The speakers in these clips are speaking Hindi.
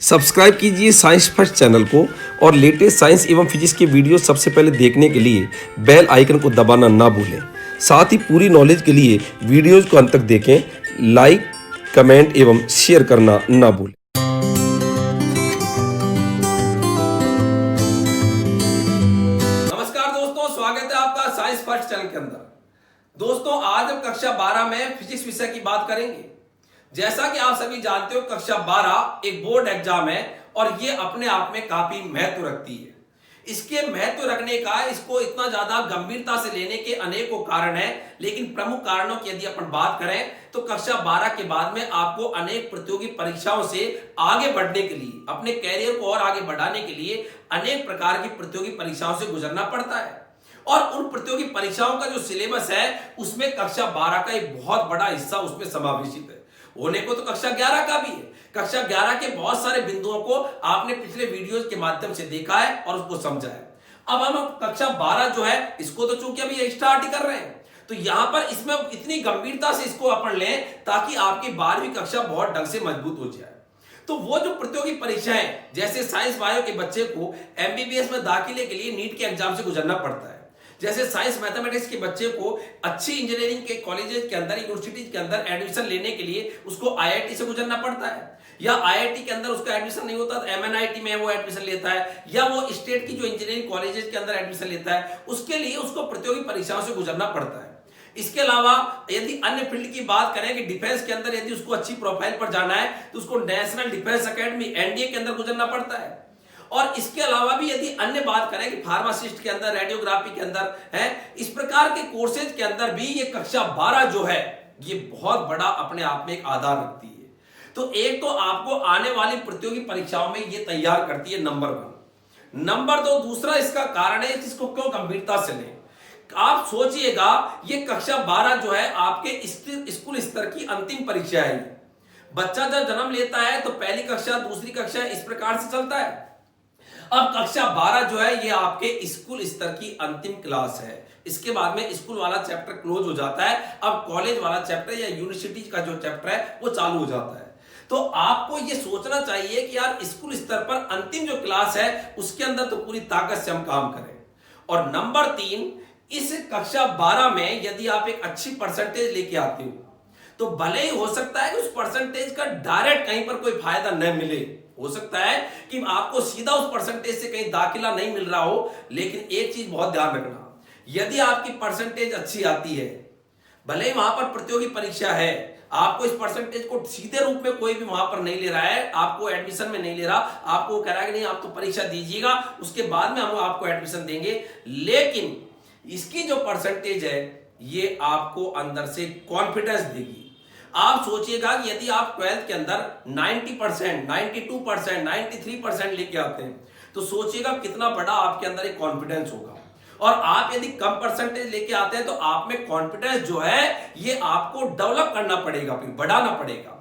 सब्सक्राइब कीजिए साइंस फर्स्ट चैनल को और लेटेस्ट साइंस एवं फिजिक्स के वीडियो सबसे पहले देखने के लिए बेल आइकन को दबाना ना भूलें। साथ ही पूरी नॉलेज के लिए वीडियोज को अंत तक देखें, लाइक, कमेंट एवं शेयर करना ना भूलें। नमस्कार दोस्तों, स्वागत है आपका साइंस फर्स्ट चैनल के अंदर। दोस्तों, आज हम कक्षा 12 में फिजिक्स विषय की बात करेंगे। जैसा कि आप सभी जानते हो, कक्षा 12 एक बोर्ड एग्जाम है और ये अपने आप में काफी महत्व रखती है। इसके महत्व रखने का, इसको इतना ज्यादा गंभीरता से लेने के अनेकों कारण हैं, लेकिन प्रमुख कारणों की यदि अपन बात करें तो कक्षा 12 के बाद में आपको अनेक प्रतियोगी परीक्षाओं से आगे बढ़ने के लिए, अपने कैरियर को और आगे बढ़ाने के लिए अनेक प्रकार की प्रतियोगी परीक्षाओं से गुजरना पड़ता है। और उन प्रतियोगी परीक्षाओं का जो सिलेबस है उसमें कक्षा 12 का एक बहुत बड़ा हिस्सा उसमें समावेशित है। होने को तो कक्षा 11 का भी है। कक्षा 11 के बहुत सारे बिंदुओं को आपने पिछले वीडियोस के माध्यम से देखा है और उसको समझा है। अब हम कक्षा 12 जो है इसको तो चूंकि अभी स्टार्ट ही कर रहे हैं, तो यहां पर इसमें इतनी गंभीरता से इसको अपन लें ताकि आपकी 12वीं कक्षा बहुत ढंग से मजबूत हो जाए। तो वो जो प्रतियोगी परीक्षाएं, जैसे साइंस बायो के बच्चे को एमबीबीएस में दाखिले के लिए नीट के एग्जाम से गुजरना पड़ता है, जैसे साइंस मैथमेटिक्स के बच्चे को अच्छी इंजीनियरिंग के कॉलेजेस के अंदर, यूनिवर्सिटीज के अंदर एडमिशन लेने के लिए उसको आईआईटी से गुजरना पड़ता है, या आईआईटी के अंदर उसका एडमिशन नहीं होता तो एमएनआईटी में वो एडमिशन लेता है, या वो स्टेट की जो इंजीनियरिंग कॉलेजेस के अंदर एडमिशन लेता है, उसके लिए उसको प्रतियोगी परीक्षाओं से गुजरना पड़ता है। इसके अलावा यदि अन्य फील्ड की बात करें कि डिफेंस के अंदर यदि उसको अच्छी प्रोफाइल पर जाना है तो उसको नेशनल डिफेंस एकेडमी एनडीए के अंदर गुजरना पड़ता है। और इसके अलावा भी यदि अन्य बात करें कि फार्मासिस्ट के अंदर, रेडियोग्राफी के अंदर है, इस प्रकार के कोर्सेज के अंदर भी ये कक्षा 12 जो है ये बहुत बड़ा अपने आप में एक आधार रखती है। तो एक तो आपको आने वाली प्रतियोगी परीक्षाओं में ये तैयार करती है, नंबर 1। नंबर 2, दूसरा इसका कारण है इसको क्यों गंभीरता से लें। आप सोचिएगा, ये कक्षा 12 जो है आपके स्कूल स्तर की अंतिम परीक्षा है। बच्चा जब जन्म लेता है तो पहली कक्षा, दूसरी कक्षा इस प्रकार से चलता है। अब कक्षा 12 जो है ये आपके स्कूल स्तर की अंतिम क्लास है। इसके बाद में स्कूल वाला चैप्टर क्लोज हो जाता है। अब कॉलेज वाला चैप्टर या यूनिवर्सिटी का जो चैप्टर है वो चालू हो जाता है। तो आपको ये सोचना चाहिए कि यार स्कूल स्तर पर अंतिम जो क्लास है उसके अंदर तो पूरी ताकत से हम काम करें। और नंबर 3, इस कक्षा 12 में यदि आप एक अच्छी परसेंटेज लेके आते हो तो भले ही हो सकता है कि उस परसेंटेज का डायरेक्ट कहीं पर कोई फायदा न मिले, हो सकता है कि आपको सीधा उस परसेंटेज से कहीं दाखिला नहीं मिल रहा हो, लेकिन एक चीज बहुत ध्यान रखना, यदि आपकी परसेंटेज अच्छी आती है, भले ही वहां पर प्रतियोगी परीक्षा है, आपको इस परसेंटेज को सीधे रूप में कोई भी वहां पर नहीं ले रहा है, आपको एडमिशन में नहीं ले रहा, आपको कह रहा है कि नहीं आप तो परीक्षा दीजिएगा उसके बाद में हम आपको एडमिशन देंगे, लेकिन इसकी जो परसेंटेज है ये आपको अंदर से कॉन्फिडेंस देगी। आप सोचिएगा कि यदि आप 12th के अंदर 90%, 92%, 93% लेके आते हैं तो सोचिएगा कितना बड़ा आपके अंदर एक कॉन्फिडेंस होगा। और आप यदि कम परसेंटेज लेके आते हैं तो आप में कॉन्फिडेंस जो है ये आपको डेवलप करना पड़ेगा, फिर बढ़ाना पड़ेगा।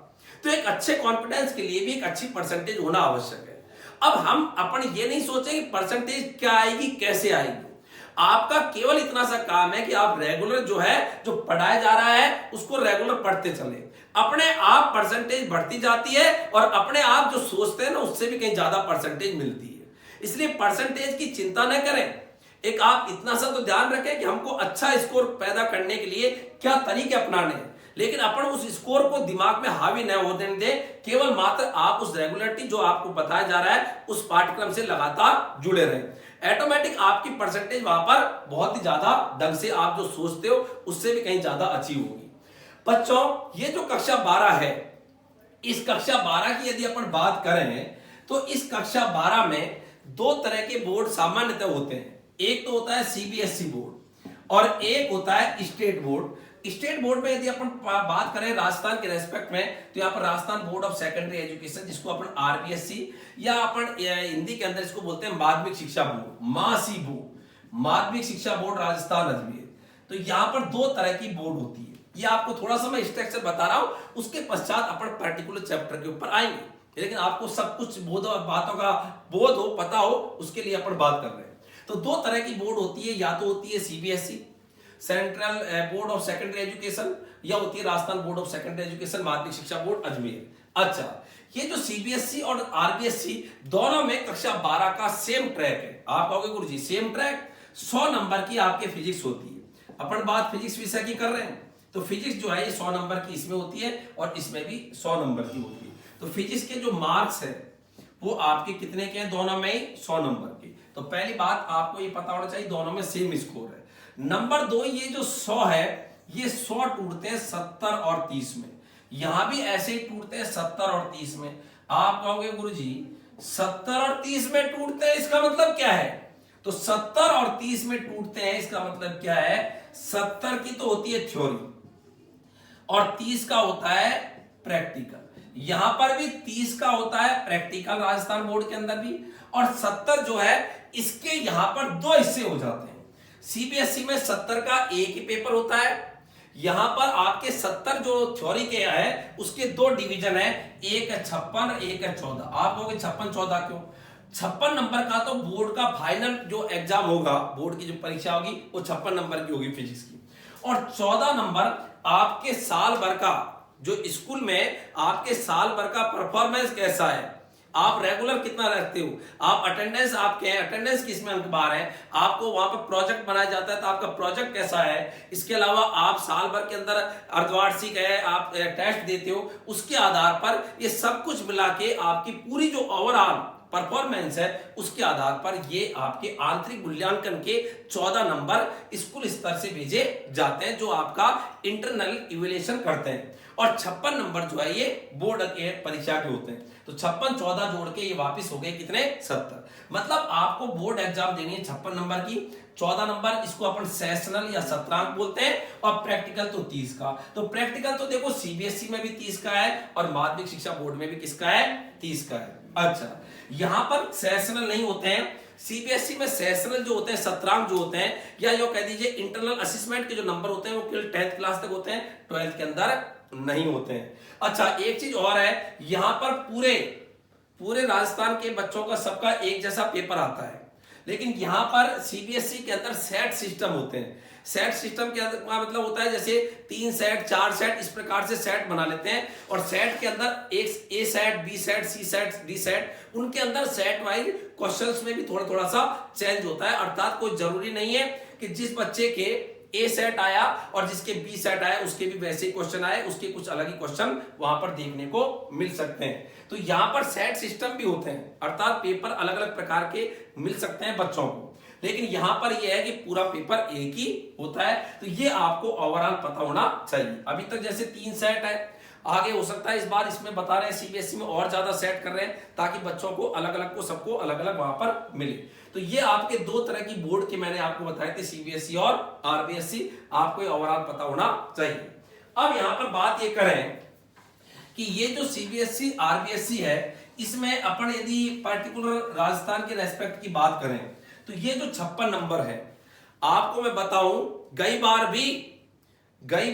तो एक अच्छे कॉन्फिडेंस के लिए भी एक अच्छी परसेंटेज होना आवश्यक है। अब हम अपन ये नहीं सोचे कि परसेंटेज क्या आएगी, कैसे आएगी। आपका केवल इतना सा काम है कि आप रेगुलर जो है, जो पढ़ाया जा रहा है उसको रेगुलर पढ़ते चले, अपने आप परसेंटेज बढ़ती जाती है और अपने आप जो सोचते हैं ना उससे भी कहीं ज्यादा परसेंटेज मिलती है। इसलिए परसेंटेज की चिंता न करें। एक आप इतना सा तो ध्यान रखें कि हमको अच्छा स्कोर पैदा करने के लिए क्या तरीके अपनाने हैं, लेकिन अपन उस स्कोर को दिमाग में हावी न होने दें। केवल मात्र आप उस रेगुलरिटी जो आपको बताया जा रहा है उस पाठ्यक्रम से लगातार जुड़े रहें, ऑटोमेटिक आपकी परसेंटेज वहां पर बहुत ही ज्यादा ढंग से आप जो सोचते हो उससे भी कहीं ज्यादा अच्छी होगी। बच्चों, ये जो कक्षा 12 है, इस कक्षा 12 की यदि अपन बात करें तो इस कक्षा 12 में 2 तरह के बोर्ड सामान्यतः होते हैं। एक तो होता है सीबीएसई बोर्ड और एक होता है स्टेट बोर्ड। स्टेट बोर्ड में यदि अपन बात करें राजस्थान के रेस्पेक्ट में तो यहाँ पर Rajasthan board of secondary education, जिसको अपन आरबीएससी या अपन हिंदी के अंदर इसको बोलते हैं माध्यमिक शिक्षा बोर्ड, मासीबो, माध्यमिक शिक्षा बोर्ड राजस्थान अजमेर। तो यहाँ पर 2 तरह की बोर्ड होती है। ये आपको थोड़ा सा मैं स्ट्रक्चर बता रहा हूं, उसके पश्चात अपन पर्टिकुलर चैप्टर के ऊपर आएंगे, लेकिन आपको सब कुछ बातों का बोध हो, पता हो, उसके लिए अपन बात कर रहे हैं। तो 2 तरह की बोर्ड होती है, या तो होती है CBSE central board of secondary education, या होती है Rajasthan board of secondary education माध्यमिक शिक्षा बोर्ड अजमेर। अच्छा, ये जो सीबीएसई और आरबीएसई दोनों में कक्षा 12 का सेम ट्रैक है। आप कहोगे गुरुजी सेम ट्रैक, 100 नंबर की आपके फिजिक्स होती है। अपन बात फिजिक्स विषय की कर रहे हैं, तो फिजिक्स जो है ये 100 नंबर की इसमें होती है और इसमें भी 100 नंबर की होती है। तो फिजिक्स के जो मार्क्स है वो आपके कितने के हैं, दोनों में ही 100 नंबर के। तो पहली बात आपको ये पता होना चाहिए दोनों में सेम स्कोर है। नंबर 2, ये जो 100 है ये 100 टूटते हैं 70 और 30 में। यहां भी ऐसे ही टूटते हैं 70 और 30 में। आप कहोगे गुरुजी 70 और 30 में टूटते हैं, इसका मतलब क्या है? तो 70 और 30 में टूटते हैं इसका मतलब क्या है? 70 की तो होती है थ्योरी और 30 का होता है प्रैक्टिकल। यहां पर भी 30 का होता है प्रैक्टिकल राजस्थान बोर्ड के अंदर भी, और 70 जो है इसके यहां पर 2 हिस्से हो जाते हैं। सीबीएसई में 70 का एक ही पेपर होता है, यहां पर आपके 70 जो थ्योरी के है उसके 2 डिवीजन है, एक है 56, एक है 14। आप कहोगे 56 14 क्यों? 56 नंबर का तो बोर्ड का फाइनल जो एग्जाम होगा, बोर्ड की जो परीक्षा होगी वो 56 नंबर की होगी फिजिक्स की, और 14 नंबर आपके साल भर का जो स्कूल में आपके साल भर का परफॉर्मेंस कैसा है, आप रेगुलर कितना रखते हो, आप अटेंडेंस आपके हैं, अटेंडेंस किस में अंक बार है, आपको वहां पर प्रोजेक्ट बनाया जाता है तो आपका प्रोजेक्ट कैसा है, इसके अलावा आप साल भर के अंदर अर्धवार्षिक है, आप टेस्ट देते हो, उसके आधार पर ये सब कुछ मिला के आपकी पूरी जो ओवरऑल परफॉर्मेंस है उसके आधार पर ये आपके आंतरिक मूल्यांकन के 14 नंबर स्कूल स्तर से भेजे जाते हैं जो आपका इंटरनल इवैल्यूएशन करते हैं, और 56 नंबर जो है ये बोर्ड के परीक्षा के होते हैं। तो 56 14 जोड़ के ये वापस हो गए कितने? 70। मतलब आपको बोर्ड एग्जाम देनी है 56 नंबर की, 14 नंबर इसको अपन सेशनल या सत्रांक बोलते हैं, और प्रैक्टिकल तो 30 का। तो प्रैक्टिकल तो देखो सीबीएसई में भी 30 का है और माध्यमिक शिक्षा बोर्ड में भी किसका है? 30 का है। अच्छा, यहां पर सेशनल नहीं होते हैं। सीबीएसई में सेशनल जो होते हैं, सत्रांक जो होते हैं, या जो कह दीजिए इंटरनल असेसमेंट के जो नंबर होते हैं वो केवल 10th क्लास तक होते हैं, 12th के अंदर नहीं होते हैं। अच्छा, एक चीज और है, यहां पर पूरे राजस्थान के बच्चों का सबका एक जैसा पेपर आता है, लेकिन यहां पर सीबीएसई के अंदर सेट सिस्टम होते हैं। सेट सिस्टम का मतलब होता है जैसे 3 सेट 4 सेट इस प्रकार से सेट बना लेते हैं, और सेट के अंदर एक ए सेट, बी सेट, सी सेट, डी सेट, उनके अंदर सेट वाइज क्वेश्चंस में भी थोड़ा थोड़ा सा चेंज होता है। अर्थात कोई जरूरी नहीं है कि जिस बच्चे के ए सेट आया और जिसके बी सेट आया उसके भी वैसे ही क्वेश्चन आए, उसके कुछ अलग ही क्वेश्चन वहां पर देखने को मिल सकते हैं। तो यहां पर सेट सिस्टम भी होते हैं, अर्थात पेपर अलग अलग प्रकार के मिल सकते हैं बच्चों को, लेकिन यहां पर यह है कि पूरा पेपर एक ही होता है। तो ये आपको ओवरऑल पता होना चाहिए। अभी तक जैसे 3 सेट है, आगे हो सकता है इस बार इसमें बता रहे हैं सीबीएसई में और ज्यादा सेट कर रहे हैं ताकि बच्चों को अलग अलग को सबको अलग अलग वहां पर मिले। तो ये आपके 2 तरह की बोर्ड के मैंने आपको बताए थे, सीबीएसई और आरबीएसई, आपको ओवरऑल पता होना चाहिए। अब यहां पर बात ये करें कि ये जो सीबीएसई आरबीएसई है इसमें अपन यदि पर्टिकुलर राजस्थान के रेस्पेक्ट की बात करें तो ये जो 56 नंबर है, आपको मैं बताऊं गई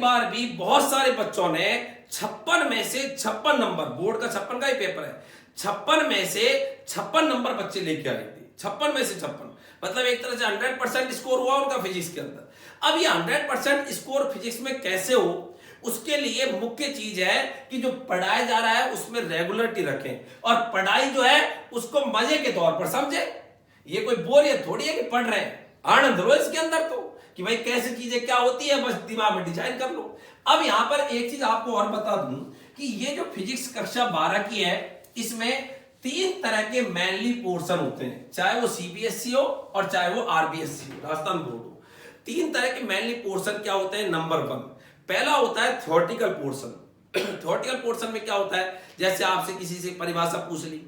बार भी बहुत सारे बच्चों ने 56 में से 56 नंबर, बोर्ड का 56 का ही पेपर है, 56 में से 56 नंबर बच्चे लेके आए थे। 56 में से 56 मतलब एक तरह से 100% स्कोर हुआ उनका फिजिक्स के अंदर। अब ये 100% स्कोर फिजिक्स में कैसे हो, उसके लिए मुख्य चीज है कि जो पढ़ाया जा रहा है उसमें रेगुलरिटी रखें, और पढ़ाई जो है उसको मजे के तौर पर समझे। ये कोई बोरियत थोड़ी है कि पढ़ रहे हैं, आनंद लो इसके अंदर, तो कि भाई कैसे चीजें क्या होती है बस दिमाग में डिजाइन कर लो। अब यहां पर एक चीज आपको और बता दूं कि ये जो फिजिक्स कक्षा 12 की है इसमें 3 तरह के मेनली पोर्शन होते हैं, चाहे वो सीबीएसई हो और चाहे वो आरबीएसई हो, राजस्थान बोर्ड हो। 3 तरह के मेनली पोर्शन क्या होते हैं? नंबर 1 पहला होता है थ्योरेटिकल पोर्शन। थ्योरेटिकल पोर्शन में क्या होता है, जैसे आपसे किसी से परिभाषा पूछ ली,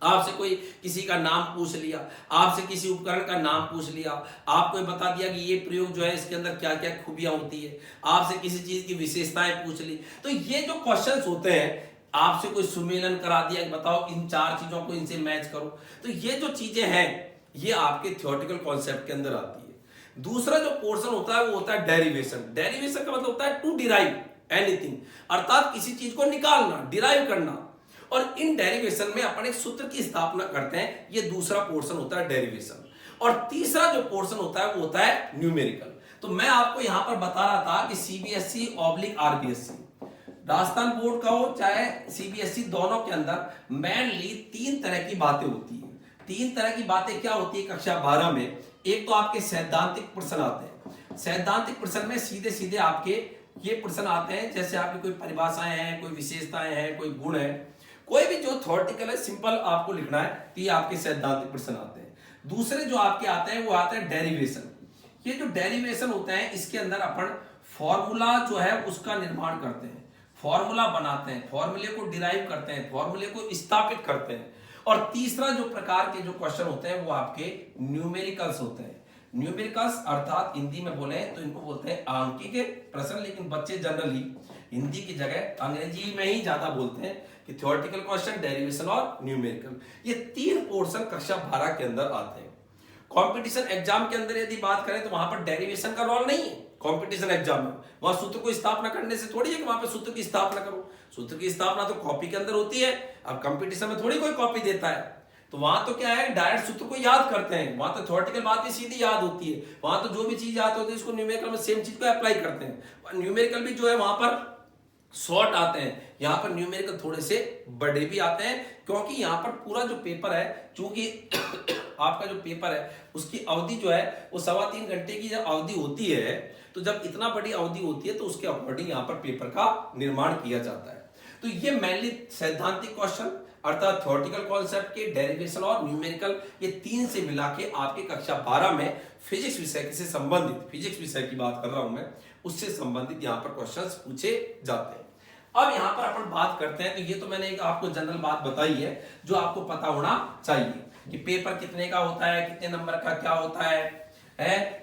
आपसे कोई किसी का नाम पूछ लिया, आपसे किसी उपकरण का नाम पूछ लिया, आपको बता दिया कि ये प्रयोग जो है इसके अंदर क्या क्या खूबियां होती है, आपसे किसी चीज की विशेषताएं पूछ ली। तो ये जो क्वेश्चंस होते हैं, आपसे कोई सुमेलन करा दिया कि बताओ इन 4 चीजों को इनसे मैच करो, तो ये जो चीजें हैं ये आपके थ्योरेटिकल कॉन्सेप्ट के अंदर आती है। दूसरा जो पोर्शन होता है वो होता है डेरिवेशन। डेरिवेशन का मतलब होता है टू डिराइव एनीथिंग, अर्थात किसी चीज को निकालना, डिराइव करना, और इन डेरिवेशन में अपन एक सूत्र की स्थापना करते हैं, ये दूसरा पोर्शन होता है डेरिवेशन। और तीसरा जो पोर्शन होता है वो होता है न्यूमेरिकल। तो मैं आपको यहां पर बता रहा था कि CBSE oblique RBSE, Rajasthan board का हो चाहे सीबीएसई, दोनों के अंदर मेनली 3 तरह की बातें होती हैं। 3 तरह की बातें क्या होती है कक्षा 12 में? एक तो आपके सैद्धांतिक प्रश्न आते हैं। सैद्धांतिक प्रश्न में सीधे सीधे आपके ये प्रश्न आते हैं, जैसे आपकी कोई परिभाषाएं हैं, कोई विशेषताएं हैं, कोई गुण है, कोई भी जो थ्योरेटिकल है, सिंपल आपको लिखना है, तो ये आपके सैद्धांतिक प्रश्न आते हैं। दूसरे जो आपके आते हैं वो आते हैं डेरिवेशन। ये जो डेरिवेशन होता है, इसके अंदर अपन फॉर्मूला जो है उसका निर्माण करते हैं, फॉर्मूला बनाते हैं, फॉर्मूले को डिराइव करते हैं, फॉर्मूले को स्थापित करते हैं। और तीसरा जो प्रकार के जो क्वेश्चन होते हैं वो आपके न्यूमेरिकल्स होते हैं। न्यूमेरिकल्स अर्थात हिंदी में बोले तो इनको बोलते हैं आंकिक प्रश्न, लेकिन बच्चे जनरली हिंदी की जगह अंग्रेजी में ही ज्यादा बोलते हैं कि थ्योरेटिकल क्वेश्चन, डेरिवेशन और न्यूमेरिकल। ये 3 पोर्शन कक्षा 12 के अंदर आते हैं। कंपटीशन एग्जाम के अंदर यदि बात करें तो वहां पर डेरिवेशन का रोल नहीं है। कंपटीशन एग्जाम में वहां सूत्र को स्थापना करने से थोड़ी है कि वहां पे सूत्र की स्थापना करो। सूत्र की स्थापना तो कॉपी के अंदर होती है। अब कंपटीशन में थोड़ी कोई कॉपी देता है, तो वहां तो क्या है, डायरेक्ट सूत्र को याद करते हैं। वहां तो थ्योरेटिकल बात भी सीधी याद होती है। वहां तो जो भी चीज याद होती है उसको न्यूमेरिकल में सेम चीज को अप्लाई करते हैं। न्यूमेरिकल भी जो है वहां पर शॉर्ट आते हैं, यहां पर न्यूमेरिकल थोड़े से बड़े भी आते हैं, क्योंकि यहां पर पूरा जो पेपर है, चूंकि आपका जो पेपर है उसकी अवधि जो है वो 3.25 घंटे की जब अवधि होती है, तो जब इतना बड़ी अवधि होती है तो उसके अकॉर्डिंग यहां पर पेपर का निर्माण किया जाता है। तो ये मेनली सैद्धांतिक क्वेश्चन अर्थात थ्योरेटिकल कॉन्सेप्ट के, डेरिवेशन और न्यूमेरिकल, ये 3 से मिला के आपके कक्षा 12 में फिजिक्स विषय से संबंधित, फिजिक्स विषय की बात कर रहा हूं मैं, उससे संबंधित यहां पर क्वेश्चंस पूछे जाते हैं। अब यहां पर अपन बात करते हैं, तो ये तो मैंने एक आपको जनरल बात बताई है जो आपको पता होना चाहिए कि पेपर कितने का होता है, कितने नंबर का क्या होता है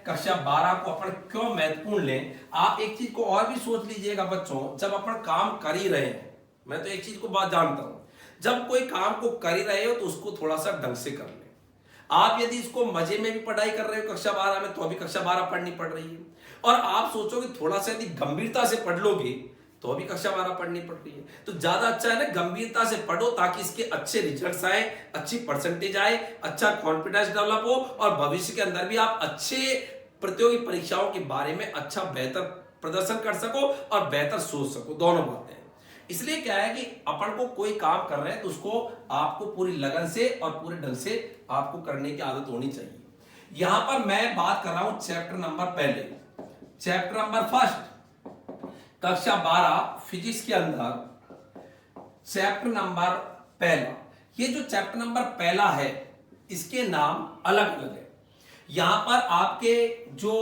कक्षा 12 को अपन क्यों महत्वपूर्ण लें। आप एक चीज को और भी सोच लीजिएगा बच्चों, जब अपन काम कर ही रहे हैं, मैं तो एक चीज को बात जानता हूं, जब कोई काम को कर ही रहे हो तो उसको थोड़ा सा ढंग से कर ले। आप यदि इसको मजे में भी पढ़ाई कर रहे हो कक्षा 12 में, तो अभी कक्षा 12 पढ़नी पड़ रही है, और आप सोचोगे थोड़ा सा यदि गंभीरता से पढ़ लोगे तो अभी कक्षा 12 पढ़नी पड़ रही है। तो ज्यादा अच्छा है ना गंभीरता से पढ़ो, ताकि इसके अच्छे रिजल्ट्स आए, अच्छी परसेंटेज आए, अच्छा कॉन्फिडेंस डेवलप हो, और भविष्य के अंदर भी आप अच्छे प्रतियोगी परीक्षाओं के बारे में अच्छा बेहतर प्रदर्शन कर सको और बेहतर सोच सको, दोनों बातें। इसलिए क्या है कि अपन को कोई काम कर रहे हैं तो उसको आपको पूरी लगन से और पूरे ढंग से आपको करने की आदत होनी चाहिए। यहां पर मैं बात कर रहा हूं चैप्टर नंबर पहले, चैप्टर नंबर फर्स्ट, कक्षा 12 फिजिक्स के अंदर चैप्टर नंबर पहला। ये जो चैप्टर नंबर पहला है इसके नाम अलग अलग है। यहां पर आपके जो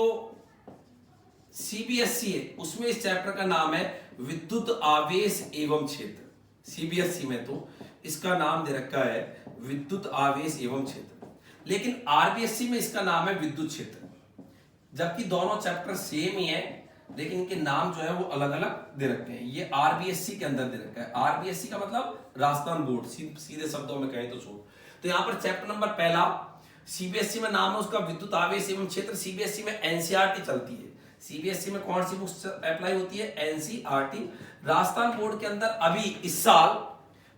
सीबीएसई है उसमें इस चैप्टर का नाम है विद्युत आवेश एवं क्षेत्र। सीबीएसई में तो इसका नाम दे रखा है विद्युत आवेश एवं क्षेत्र, लेकिन आरबीएसई में इसका नाम है विद्युत क्षेत्र। जबकि दोनों चैप्टर सेम ही है, लेकिन इनके नाम जो है वो अलग अलग दे रखे हैं। ये आरबीएसई के अंदर दे रखा है। आरबीएसई का मतलब राजस्थान बोर्ड, सीधे शब्दों में कहें तो छोड़। तो यहां पर चैप्टर नंबर पहला सीबीएसई में नाम है उसका विद्युत आवेश एवं क्षेत्र। सीबीएसई में एनसीईआरटी चलती है। सीबीएसई में कौन सी बुक्स अप्लाई होती है? एनसीईआरटी। राजस्थान बोर्ड के अंदर अभी इस साल,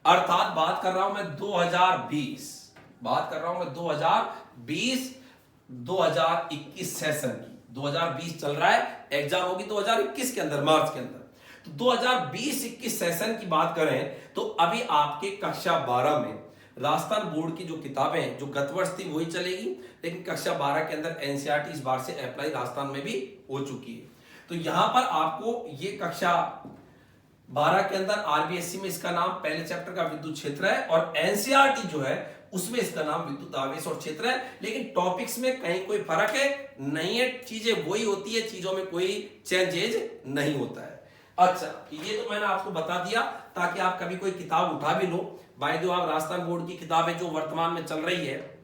अर्थात बात कर रहा हूं मैं 2020, बात कर रहा हूं मैं 2020-2021 सेशन की। 2020 चल रहा है, एग्जाम होगी 2021 के अंदर, मार्च के अंदर। तो 2020-21 सेशन की बात करें तो अभी आपके कक्षा 12 में राजस्थान बोर्ड की जो किताबें हैं जो गत वर्ष थी वही चलेगी, लेकिन कक्षा 12 के अंदर एनसीईआरटी इस बार से अप्लाई राजस्थान में भी हो चुकी है। तो यहां पर आपको ये कक्षा 12 के अंदर आरबीएसई में इसका नाम पहले चैप्टर का विद्युत क्षेत्र है, और एनसीईआरटी जो है उसमें इसका नाम विद्युत आवेश और क्षेत्र है। लेकिन टॉपिक्स में कहीं कोई फर्क है नहीं है, चीजें वही होती है, चीजों में कोई चेंजेज नहीं होता है। अच्छा, ये तो मैंने आपको बता दिया ताकि आप कभी कोई किताब उठा भी लो। भाई जो आप राजस्थान बोर्ड की किताबें जो वर्तमान में चल रही है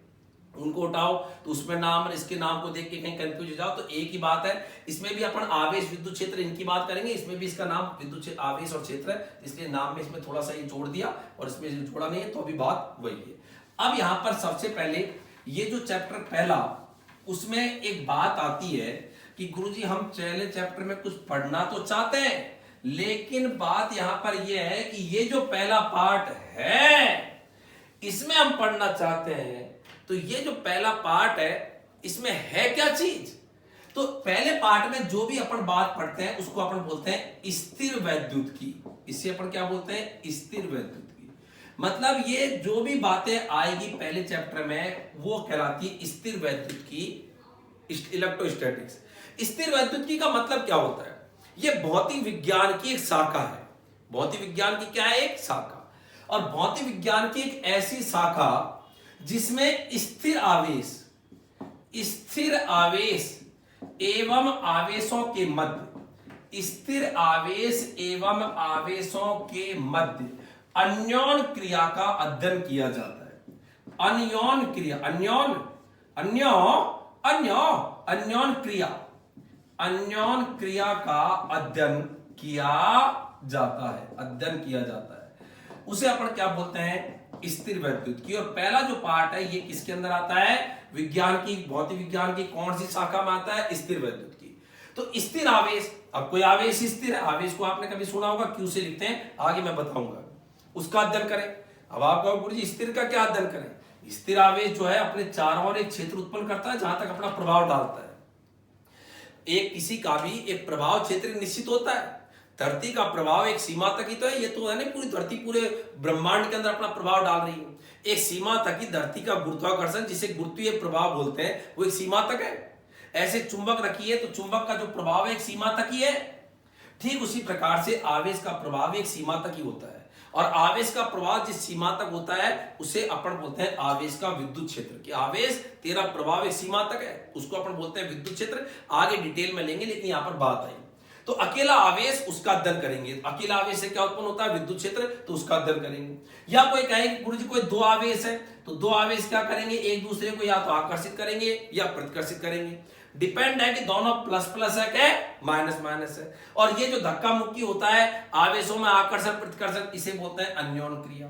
उनको उठाओ, तो उसमें नाम, इसके नाम को देख के कहीं कंफ्यूज हो जाओ तो एक ही बात है। इसमें भी अपन आवेश विद्युत क्षेत्र इनकी बात करेंगे, इसमें भी इसका नाम विद्युत आवेश और क्षेत्र है, इसलिए नाम में इसमें थोड़ा सा ये जोड़ दिया और इसमें जोड़ा नहीं है, तो अभी बात वही है। अब यहां पर सबसे पहले ये जो चैप्टर पहला, उसमें एक बात आती है कि गुरुजी हम पहले चैप्टर में कुछ पढ़ना तो चाहते हैं, लेकिन बात यहां पर यह है कि ये जो पहला पार्ट है इसमें हम पढ़ना चाहते हैं, तो ये जो पहला पार्ट है इसमें है क्या चीज? तो पहले पार्ट में जो भी अपन बात पढ़ते हैं उसको अपन बोलते हैं स्थिर वैद्युत की। इसे अपन क्या बोलते हैं, स्थिर वैद्युत की। मतलब ये जो भी बातें आएगी पहले चैप्टर में वो कहलाती है स्थिर वैद्युत की, इलेक्ट्रोस्टैटिक्स। स्थिर वैद्युत की का मतलब क्या होता है, ये भौतिक विज्ञान की एक शाखा है। भौतिक विज्ञान की क्या है, एक शाखा। और भौतिक विज्ञान की एक ऐसी शाखा जिसमें स्थिर आवेश एवं आवेशों के मध्य, स्थिर आवेश एवं आवेशों के मध्य अन्योन क्रिया का अध्ययन किया जाता है। अन्योन क्रिया, अन्योन क्रिया का अध्ययन किया जाता है, उसे अपन क्या बोलते हैं, स्थिर वैद्युत की। और पहला जो पार्ट है ये किसके अंदर आता है, विज्ञान की, भौतिक विज्ञान की कौन सी शाखा में आता है, स्थिर वैद्युत की। तो स्थिर आवेश, अब कोई आवेश स्थिर है, आवेश को आपने कभी सुना होगा, क्यू से लिखते हैं, आगे मैं बताऊंगा, उसका अध्ययन करें। अब आप कहोगे गुरुजी स्थिर का क्या अध्ययन करें, स्थिर आवेश जो है अपने चारों ओर एक क्षेत्र उत्पन्न करता है जहां तक अपना प्रभाव डालता है। एक किसी का भी एक प्रभाव क्षेत्र निश्चित होता है। धरती का प्रभाव एक सीमा तक ही तो है, ये तो है नहीं पूरी धरती पूरे ब्रह्मांड के अंदर अपना प्रभाव डाल रही है। एक सीमा तक ही धरती का गुरुत्वाकर्षण, जिसे गुरुत्वीय प्रभाव बोलते हैं, वो एक सीमा तक है। ऐसे चुंबक रखी है तो चुंबक का जो प्रभाव है एक सीमा तक ही है। ठीक उसी प्रकार से आवेश का प्रभाव एक सीमा तक ही होता है, और आवेश का प्रभाव जिस सीमा तक होता है उसे अपन बोलते हैं आवेश का विद्युत क्षेत्र। कि आवेश तेरा प्रभाव एक सीमा तक है, उसको अपन बोलते हैं विद्युत क्षेत्र। आगे डिटेल में लेंगे, लेकिन यहां पर बात आई तो अकेला आवेश, उसका अध्ययन करेंगे। अकेला आवेश से क्या उत्पन्न होता है, विद्युत क्षेत्र, तो उसका अध्ययन करेंगे। या कोई कहेंगे गुरुजी कोई दो आवेश है, तो दो आवेश क्या करेंगे, एक दूसरे को या तो आकर्षित करेंगे या प्रतिकर्षित करेंगे। डिपेंड है कि दोनों प्लस प्लस है क्या माइनस माइनस है। और ये जो धक्का मुक्की होता है आवेशों में, आकर्षण प्रतिकर्षण, इसे बोलते हैं अन्योन क्रिया।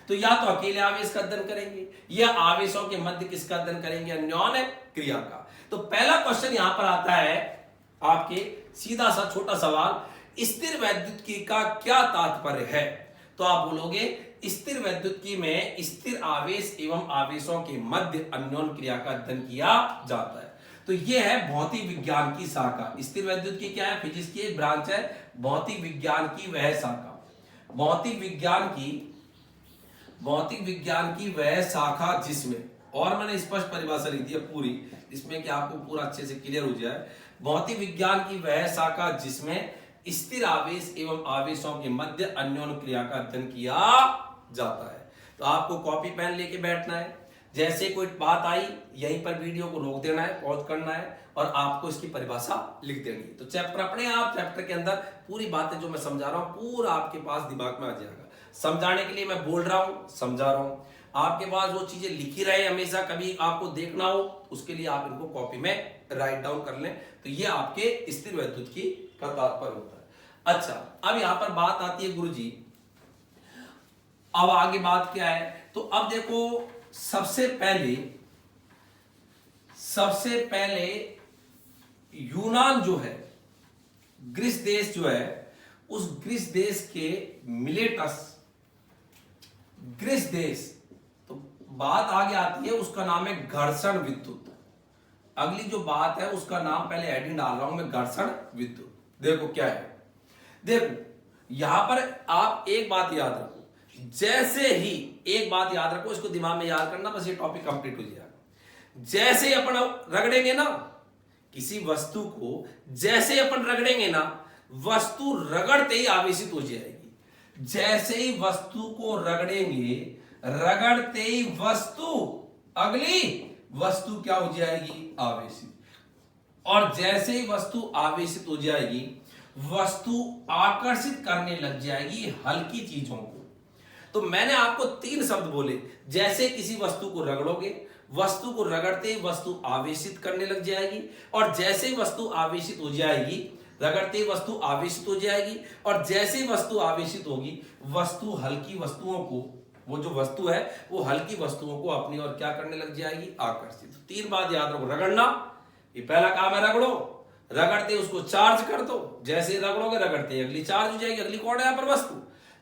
तो या तो अकेले आवेश का अध्ययन करेंगे या आवेशों के मध्य किसका अध्ययन करेंगे, अन्योन क्रिया का। तो पहला क्वेश्चन यहां पर आता है आपके, सीधा सा छोटा सवाल, स्थिर वैद्युतिकी का क्या तात्पर्य है। तो आप बोलोगे स्थिर वैद्युतिकी में स्थिर आवेश एवं आवेशों के मध्य अन्योन क्रिया का अध्ययन किया जाता है। तो यह है भौतिक विज्ञान की शाखा। स्थिर वैद्युतिकी क्या है, फिजिक्स की एक ब्रांच है, भौतिक विज्ञान की वह शाखा, भौतिक विज्ञान की वह शाखा जिसमें, और मैंने स्पष्ट परिभाषा लिख दी है पूरी, इसमें कि आपको पूरा अच्छे से क्लियर हो जाए। भौतिक विज्ञान की वह शाखा जिसमें स्थिर आवेश एवं आवेशों के मध्य अन्योन क्रिया का अध्ययन किया जाता है। तो आपको कॉपी पेन लेके बैठना है, जैसे कोई बात आई यहीं पर वीडियो को रोक देना है, पॉज करना है और आपको इसकी परिभाषा लिख देनी है। तो चैप्टर अपने आप, चैप्टर के अंदर पूरी बातें जो मैं समझा रहा हूं पूरा आपके पास दिमाग में आ जाएगा। समझाने के लिए मैं बोल रहा हूं, समझा रहा हूं, आपके पास वो चीजें लिखी रहे हमेशा, कभी आपको देखना हो उसके लिए आप इनको कॉपी में राइट डाउन कर लें। तो ये आपके स्थिर वैद्युतिकी का तात्पर्य होता है। अच्छा, अब यहां पर बात आती है गुरुजी, अब आगे बात क्या है। तो अब देखो, सबसे पहले यूनान जो है, ग्रीस देश जो है, उस ग्रीस देश के मिलेटस, ग्रीस देश, तो बात आगे आती है, उसका नाम है घर्षण विद्युत। अगली जो बात है उसका नाम पहले हेडिंग डाल रहा हूं मैं, घर्षण विद्युत। देखो क्या है, देखो यहां पर आप एक बात याद रखो, जैसे ही एक बात याद रखो, इसको दिमाग में याद करना, बस ये टॉपिक कंप्लीट हो जाएगा। जैसे ही अपन रगड़ेंगे ना किसी वस्तु को, जैसे ही अपन रगड़ेंगे ना, वस्तु रगड़ते ही आवेशित हो जाएगी। जैसे ही वस्तु को रगड़ेंगे, रगड़ते ही वस्तु, अगली वस्तु क्या हो जाएगी, आवेशित। और जैसे ही वस्तु आवेशित हो जाएगी, वस्तु आकर्षित करने लग जाएगी हल्की चीजों को। तो मैंने आपको 3 शब्द बोले, जैसे किसी वस्तु को रगड़ोगे, वस्तु को रगड़ते ही वस्तु आवेशित करने लग जाएगी, और जैसे ही वस्तु आवेशित हो जाएगी, रगड़ते ही वस्तु आवेशित हो जाएगी, और जैसे ही वस्तु आवेशित होगी, वस्तु हल्की वस्तुओं को, वो जो वस्तु है वो हल्की वस्तुओं को अपनी ओर क्या करने लग जाएगी, आकर्षित। 3 बात याद रखो, रगड़ना, ये पहला काम है, रगड़ो, रगड़ते उसको चार्ज कर दो, जैसे रगड़ोगे रगड़ते अगली चार्ज हो जाएगी। अगली कौन है यहाँ पर, वस्तु।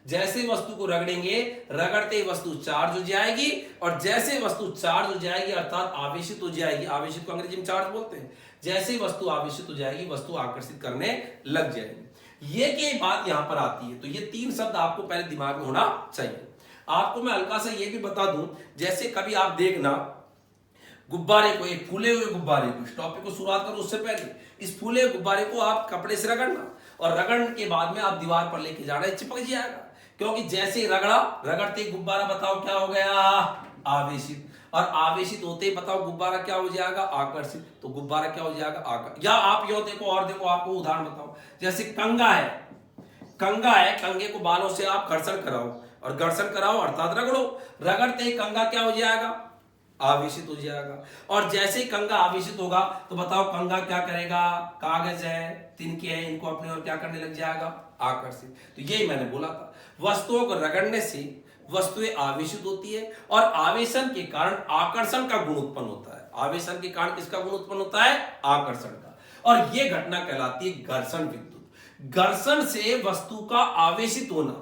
जैसे वस्तु को रगड़ेंगे, रगड़ते वस्तु चार्ज हो जाएगी, और जैसे वस्तु चार्ज हो जाएगी अर्थात आवेशित हो जाएगी, आवेशित को अंग्रेजी में चार्ज बोलते हैं, जैसे वस्तु आवेशित हो जाएगी वस्तु आकर्षित करने लग जाएगी। ये की बात यहां पर आती है। तो ये तीन शब्द आपको पहले दिमाग में होना चाहिए। आपको मैं हल्का सा ये भी बता दूं, जैसे कभी आप देखना गुब्बारे को, एक फूले हुए गुब्बारे को, इस टॉपिक को शुरुआत करो उससे पहले इस फूले हुए गुब्बारे को आप कपड़े से रगड़ना और रगड़ने के बाद में आप दीवार पर लेके जाना, चिपक जाएगा। क्योंकि जैसे ही रगड़ा, रगड़ते ही गुब्बारा बताओ क्या हो गया, आवेशित। और आवेशित होते ही बताओ गुब्बारा क्या हो जाएगा, आकर्षित। तो गुब्बारा क्या हो जाएगा, आकर्षित। या आप यो देखो, और देखो, आपको उदाहरण बताओ, जैसे कंगा है, कंगा है, कंगे को बालों से आप घर्षण कराओ, और घर्षण कराओ अर्थात रगड़ो, रगड़ते ही कंगा क्या हो जाएगा, आवेशित हो जाएगा। और जैसे ही कंगा आवेशित होगा तो बताओ कंगा क्या करेगा, कागज है, तिनके हैं, इनको अपने और क्या करने लग जाएगा, आकर्षित। तो यही मैंने बोला था, वस्तुओं को रगड़ने से वस्तुएं आवेशित होती है और आवेशन के कारण आकर्षण का गुण उत्पन्न होता है। आवेशन के कारण किसका गुण उत्पन्न होता है, आकर्षण का। और यह घटना कहलाती है घर्षण विद्युत। घर्षण से वस्तु का आवेशित होना,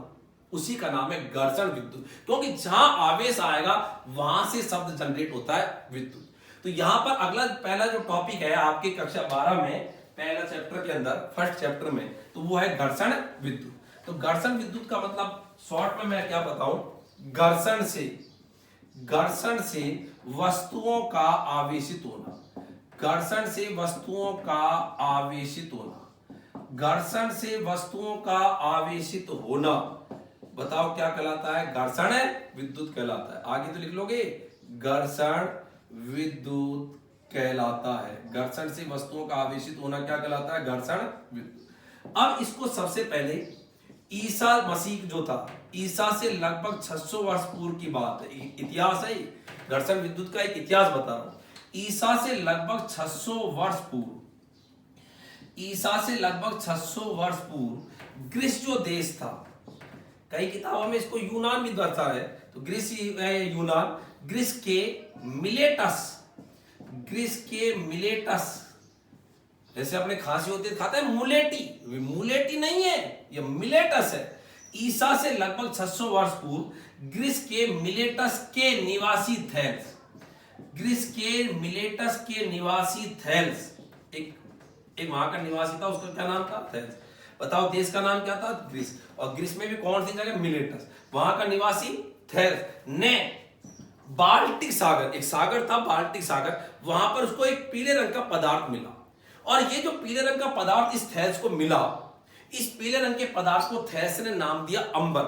उसी का नाम है घर्षण विद्युत। क्योंकि जहां आवेश आएगा वहां से शब्द जनरेट होता है विद्युत। तो यहां पर अगला पहला जो टॉपिक है आपकी कक्षा 12 में, पहला चैप्टर के अंदर, फर्स्ट चैप्टर में, तो वो है घर्षण विद्युत। तो घर्षण विद्युत का मतलब शॉर्ट में मैं क्या बताऊं, घर्षण से वस्तुओं का आवेशित होना, घर्षण से वस्तुओं का आवेशित होना, घर्षण से वस्तुओं का आवेशित होना, बताओ क्या कहलाता है, घर्षण विद्युत कहलाता है। आगे तो लिख लोगे, घर्षण विद्युत कहलाता है। घर्षण से वस्तुओं का आवेशित होना क्या कहलाता है, घर्षण विद्युत। अब इसको सबसे पहले ईसा मसीह जो था, ईसा से लगभग 600 वर्ष पूर्व की बात है, इतिहास है, घर्षण विद्युत का एक इतिहास बता रहा हूं। ईसा से लगभग 600 वर्ष पूर्व, ईसा से लगभग 600 वर्ष पूर्व ग्रीस जो देश था, कई किताबों में इसको यूनान भी दर्शा है, तो ग्रीस यूनान, ग्रीस के मिलेटस, जैसे अपने खांसी होती है खाते हैं मुलेटी, मुलेटी नहीं है, ये मिलेटस है। ईसा से लगभग 600 वर्ष पूर्व ग्रीस के मिलेटस के निवासी थेल्स, ग्रीस के मिलेटस के निवासी थेल्स, एक वहां का निवासी था, उसका क्या नाम था, थेल्स। बताओ देश का नाम क्या था, ग्रीस। और ग्रीस में भी कौन सी जगह, मिलेटस, वहां का निवासी थेल्स ने बाल्टिक सागर, एक सागर था बाल्टिक सागर, वहां पर उसको एक पीले रंग का पदार्थ मिला। और ये जो पीले रंग का पदार्थ इस थैल्स को मिला, इस पीले रंग के पदार्थ को थैल्स ने नाम दिया अंबर।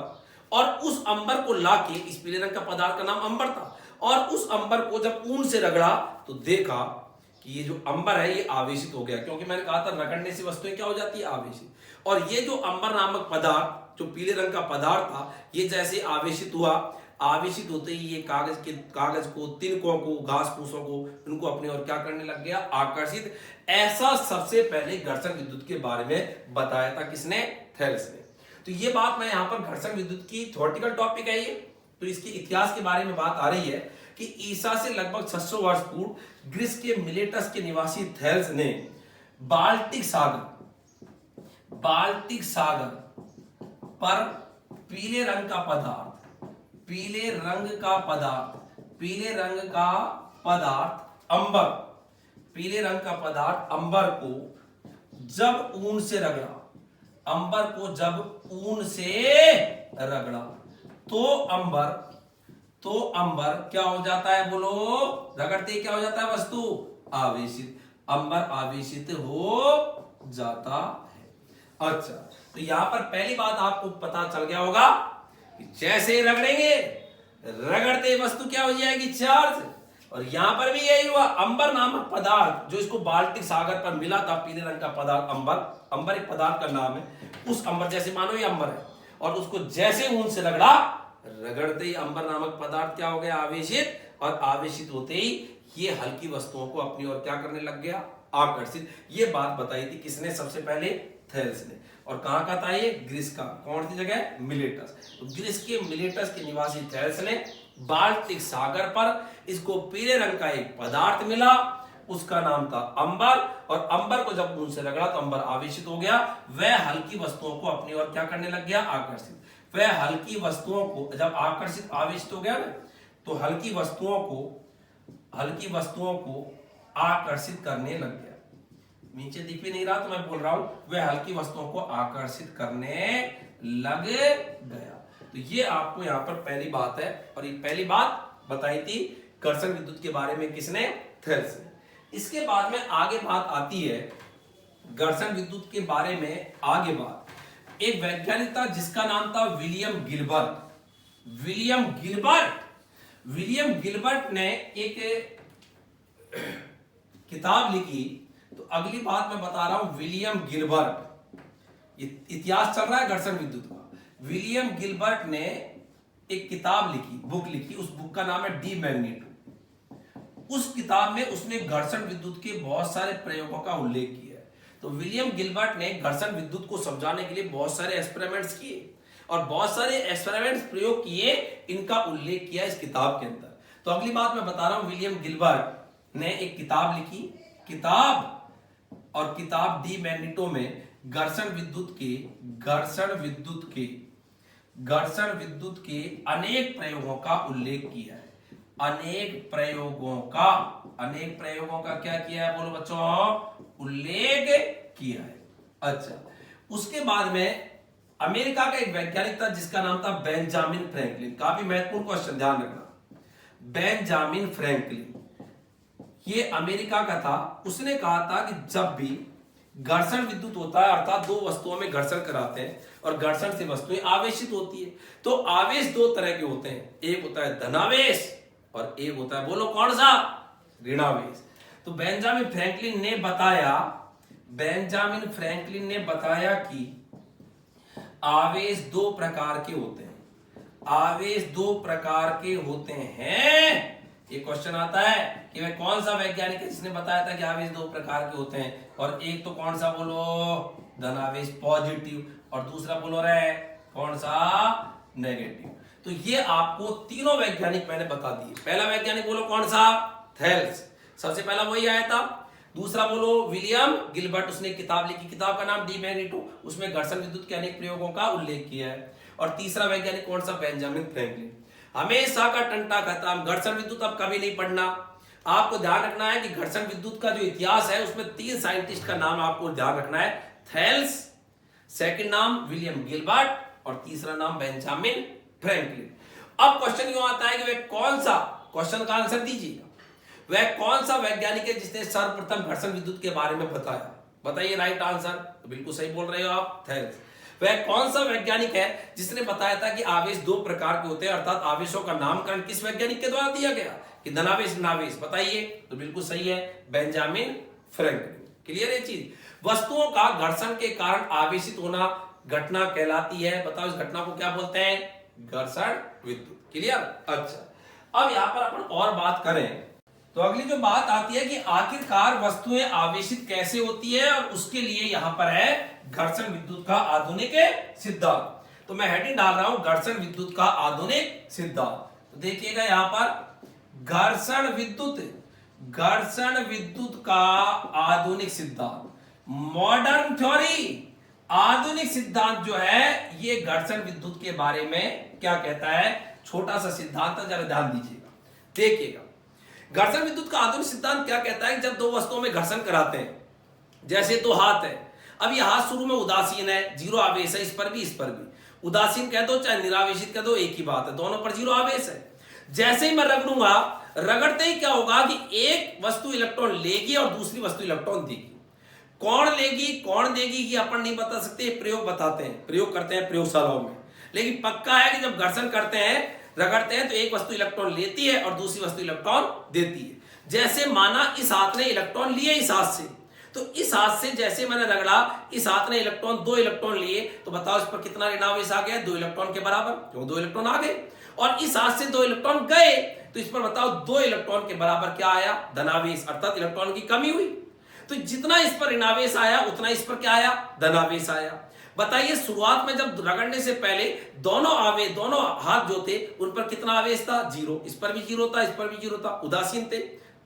और उस अंबर को लाके, इस पीले रंग का पदार्थ का नाम अंबर था, और उस अंबर को जब ऊन से रगड़ा तो देखा कि ये जो अंबर है ये आवेशित हो गया। क्योंकि मैंने कहा था रगड़ने से वस्तुएं क्या हो जाती है, आवेशित। और ये जो अंबर नामक पदार्थ, जो पीले रंग का पदार्थ था, ये जैसे आवेशित हुआ, आवेशित होते ही ये कागज को, तिनकों को, घास फूसों को, उनको अपने और क्या करने लग गया, आकर्षित। ऐसा सबसे पहले घर्षण विद्युत के बारे में बताया था किसने, थेल्स ने। तो ये बात मैं यहां पर घर्षण विद्युत की थ्योरेटिकल टॉपिक है ये, तो इसके इतिहास के बारे में बात आ रही है कि ईसा से लगभग 600 वर्ष पूर्व ग्रीस के मिलेटस के निवासी थेल्स ने बाल्टिक सागर पर पीले रंग का अंबर को जब ऊन से रगड़ा, तो अंबर क्या हो जाता है, बोलो, रगड़ते ही क्या हो जाता है, वस्तु आवेशित, अंबर आवेशित हो जाता है। अच्छा, तो यहां पर पहली बात आपको पता चल गया होगा कि जैसे रगड़ेंगे, रगड़ते वस्तु क्या हो जाएगी, चार्ज। और यहां पर भी यही हुआ, अंबर नामक पदार्थ जो इसको बाल्टिक सागर पर मिला था, पीले रंग का पदार्थ अंबर एक पदार्थ का नाम है, उस अंबर, जैसे मानो ये अंबर है, और उसको जैसे ऊन से रगड़ते ही अंबर नामक पदार्थ क्या हो गया, आवेशित। और आवेशित होते ही ये हल्की वस्तुओं को अपनी ओर क्या करने लग गया, आकर्षित। ये बात बताई थी किसने, सबसे पहले थेल्स ने। और कहां का था ये, ग्रीस का, कौन सी जगह, मिलेटस। तो ग्रीस के मिलेटस के निवासी थेल्स ने बाल्टिक सागर पर इसको पीले रंग का एक पदार्थ मिला, उसका नाम था अंबर। और अंबर को जब ऊन से रगड़ा तो अंबर आवेशित हो गया, वह हल्की वस्तुओं को अपनी ओर क्या करने लग गया, आकर्षित। वह हल्की वस्तुओं को जब आकर्षित, आवेशित हो गया ना, तो हल्की वस्तुओं को आकर्षित करने लग गया। नीचे दिख भी नहीं रहा तो मैं बोल रहा हूं वह हल्की वस्तुओं को आकर्षित करने लग गया। तो ये आपको यहां पर पहली बात है, और ये पहली बात बताई थी घर्षण विद्युत के बारे में किसने? थेल्स ने। इसके बाद में आगे बात आती है घर्षण विद्युत के बारे में। आगे बात एक वैज्ञानिक था जिसका नाम था विलियम गिलबर्ट। विलियम गिलबर्ट ने एक किताब लिखी। तो अगली बात मैं बता रहा हूं विलियम गिलबर्ट, इतिहास चल रहा है घर्षण विद्युत का। विलियम गिलबर्ट ने एक किताब लिखी, बुक लिखी, उस बुक का नाम है डी मैग्नीट्यूड। उस किताब में उसने घर्षण विद्युत के बहुत सारे प्रयोगों का उल्लेख किया है। तो विलियम गिलबर्ट ने घर्षण विद्युत को समझाने के लिए बहुत सारे एक्सपेरिमेंट्स किए और बहुत सारे एक्सपेरिमेंट्स प्रयोग किए, इनका उल्लेख किया इस किताब के अंदर। तो अगली बात मैं बता रहा हूं विलियम गिलबर्ट ने एक किताब लिखी, और किताब डी मैग्नीटो में घर्षण विद्युत के अनेक प्रयोगों का उल्लेख किया है। अनेक प्रयोगों का क्या किया है बोलो बच्चों? उल्लेख किया है। अच्छा, उसके बाद में अमेरिका का एक वैज्ञानिक था जिसका नाम था बेंजामिन फ्रैंकलिन। काफी महत्वपूर्ण क्वेश्चन, ध्यान रखना। बेंजामिन फ्रैंकलिन ये अमेरिका का था। उसने कहा था कि जब भी घर्षण विद्युत होता है, अर्थात दो वस्तुओं में घर्षण कराते हैं और घर्षण से वस्तुएं आवेशित होती है, तो आवेश दो तरह के होते हैं। एक होता है धनावेश और एक होता है, बोलो कौन सा? ऋणावेश। तो बेंजामिन फ्रैंकलिन ने बताया कि आवेश दो प्रकार के होते हैं। ये क्वेश्चन आता है कि वह कौन सा वैज्ञानिक है जिसने बताया था कि आवेश दो प्रकार के होते हैं, और एक तो कौन सा बोलो? धनावेश पॉजिटिव, और दूसरा बोलो रे कौन सा? नेगेटिव। तो ये आपको तीनों वैज्ञानिक मैंने बता दिए। पहला वैज्ञानिक बोलो कौन सा? थेल्स, सबसे पहला वही आया था। दूसरा बोलो विलियम गिलबर्ट, उसने किताब लिखी, किताब का नाम डी मैग्नीटो, उसमें घर्षण विद्युत के अनेक प्रयोगों का उल्लेख किया है। और तीसरा वैज्ञानिक कौन सा? Benjamin Franklin. हमेशा का टंटा खत्म, घर्षण विद्युत अब कभी नहीं पढ़ना। आपको ध्यान रखना है कि घर्षण विद्युत का जो इतिहास है उसमें 3 साइंटिस्ट का नाम आपको ध्यान रखना है। थेल्स, सेकंड नाम विलियम गिलबर्ट, और तीसरा नाम बेंजामिन फ्रैंकलिन। अब क्वेश्चन यूं आता है कि वह कौन सा, क्वेश्चन का आंसर दीजिएगा, वह कौन सा वैज्ञानिक है जिसने सर्वप्रथम घर्षण विद्युत के बारे में बताया? बताइए राइट आंसर। तो बिल्कुल सही बोल रहे हो आप, थेल्स। वह कौन सा वैज्ञानिक है जिसने बताया था कि आवेश दो प्रकार के होते हैं, अर्थात आवेशों का नामकरण किस वैज्ञानिक के द्वारा दिया गया कि धनावेश ऋणावेश? बताइए। तो बिल्कुल सही है, बेंजामिन फ्रैंकलिन। क्लियर है चीज? वस्तुओं का घर्षण के कारण आवेशित होना घटना कहलाती है। बताओ इस घटना को क्या बोलते हैं? घर्षण विद्युत। क्लियर? अच्छा, अब यहां पर अपन और बात करें तो अगली जो बात आती है कि आखिरकार वस्तुएं आवेशित कैसे होती है, और उसके लिए यहां पर है घर्षण विद्युत का आधुनिक सिद्धांत। तो मैं हेडिंग डाल रहा हूं घर्षण विद्युत का आधुनिक सिद्धांत। तो देखिएगा यहां पर घर्षण विद्युत का आधुनिक सिद्धांत, मॉडर्न थ्योरी। आधुनिक सिद्धांत जो है ये घर्षण विद्युत के बारे में क्या कहता है? छोटा सा सिद्धांत है, जरा ध्यान दीजिएगा, देखिएगा। घर्षण विद्युत का आधुनिक सिद्धांत क्या कहता है कि जब दो वस्तुओं में घर्षण कराते हैं, जैसे दो हाथ है, अब ये हाथ शुरू में उदासीन है, जीरो आवेश है, इस पर भी उदासीन कह दो चाहे निरावेशित कह दो, एक ही बात है, दोनों पर जीरो आवेश है। जैसे ही मैं रगड़ूंगा, रगड़ते ही क्या होगा कि एक वस्तु इलेक्ट्रॉन लेगी और दूसरी वस्तु इलेक्ट्रॉन देगी। कौन लेगी कौन देगी ये अपन नहीं बता सकते, प्रयोग बताते हैं, प्रयोग करते हैं प्रयोगशालाओं में। लेकिन पक्का है कि जब घर्षण करते हैं, रगड़ते हैं, तो एक वस्तु इलेक्ट्रॉन लेती है और दूसरी वस्तु इलेक्ट्रॉन देती है। जैसे माना इस हाथ ने इलेक्ट्रॉन लिए इस हाथ से, तो इस हाथ से जैसे मैंने रगड़ा, इस हाथ ने दो इलेक्ट्रॉन लिए, तो बताओ इस पर कितना ऋणावेश आ गया? 2 इलेक्ट्रॉन के बराबर, क्यों 2 इलेक्ट्रॉन आ गए। और इस हाथ से 2 इलेक्ट्रॉन गए, तो इस पर बताओ 2 इलेक्ट्रॉन के बराबर क्या आया? धनावेश, अर्थात इलेक्ट्रॉन की कमी हुई। तो जितना इस पर ऋणावेश आया उतना इस पर क्या आया? धनावेश आया। बताइए शुरुआत में जब रगड़ने से पहले दोनों हाथ जो थे उन पर कितना आवेश था? 0। इस पर भी 0 था, इस पर भी 0 था, उदासीन थे।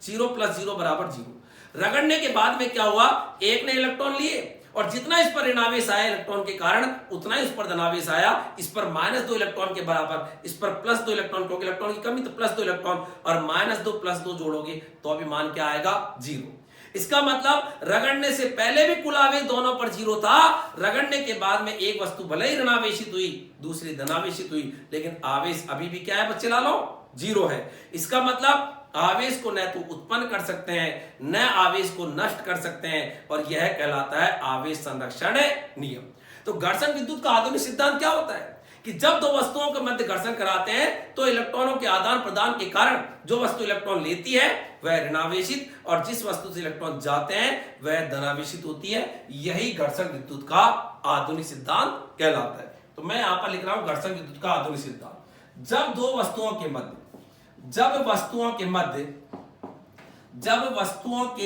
0 + 0 = 0। रगड़ने के बाद में क्या हुआ? एक ने इलेक्ट्रॉन लिए और जितना इस पर ऋणावेश आया इलेक्ट्रॉन के कारण, उतना ही इस पर धनावेश आया। इस पर -2 इलेक्ट्रॉन के बराबर, इस पर +2 इलेक्ट्रॉन, क्योंकि इलेक्ट्रॉन की कमी तो +2 इलेक्ट्रॉन, और -2 + 2 जोड़ोगे तो अभी मान क्या आएगा? 0। इसका मतलब रगड़ने से पहले भी कुल आवेश दोनों पर जीरो था, रगड़ने के बाद में एक वस्तु भले ही ऋणावेशित हुई, दूसरी धनावेशित हुई, लेकिन आवेश अभी भी क्या है बच्चे लालो, जीरो है। इसका मतलब आवेश को न तो उत्पन्न कर सकते हैं, न आवेश को नष्ट कर सकते हैं, और यह कहलाता है आवेश संरक्षण नियम। तो घर्षण विद्युत का आधुनिक सिद्धांत क्या होता है कि जब दो वस्तुओं के मध्य घर्षण कराते हैं तो इलेक्ट्रॉनों के आदान प्रदान के कारण जो वस्तु इलेक्ट्रॉन लेती है वह ऋणावेशित, और जिस वस्तु से इलेक्ट्रॉन जाते हैं वह धनावेशित होती है। यही घर्षण विद्युत का आधुनिक सिद्धांत कहलाता है। तो मैं यहां पर लिख रहा हूं घर्षण विद्युत का आधुनिक सिद्धांत। जब दो वस्तुओं के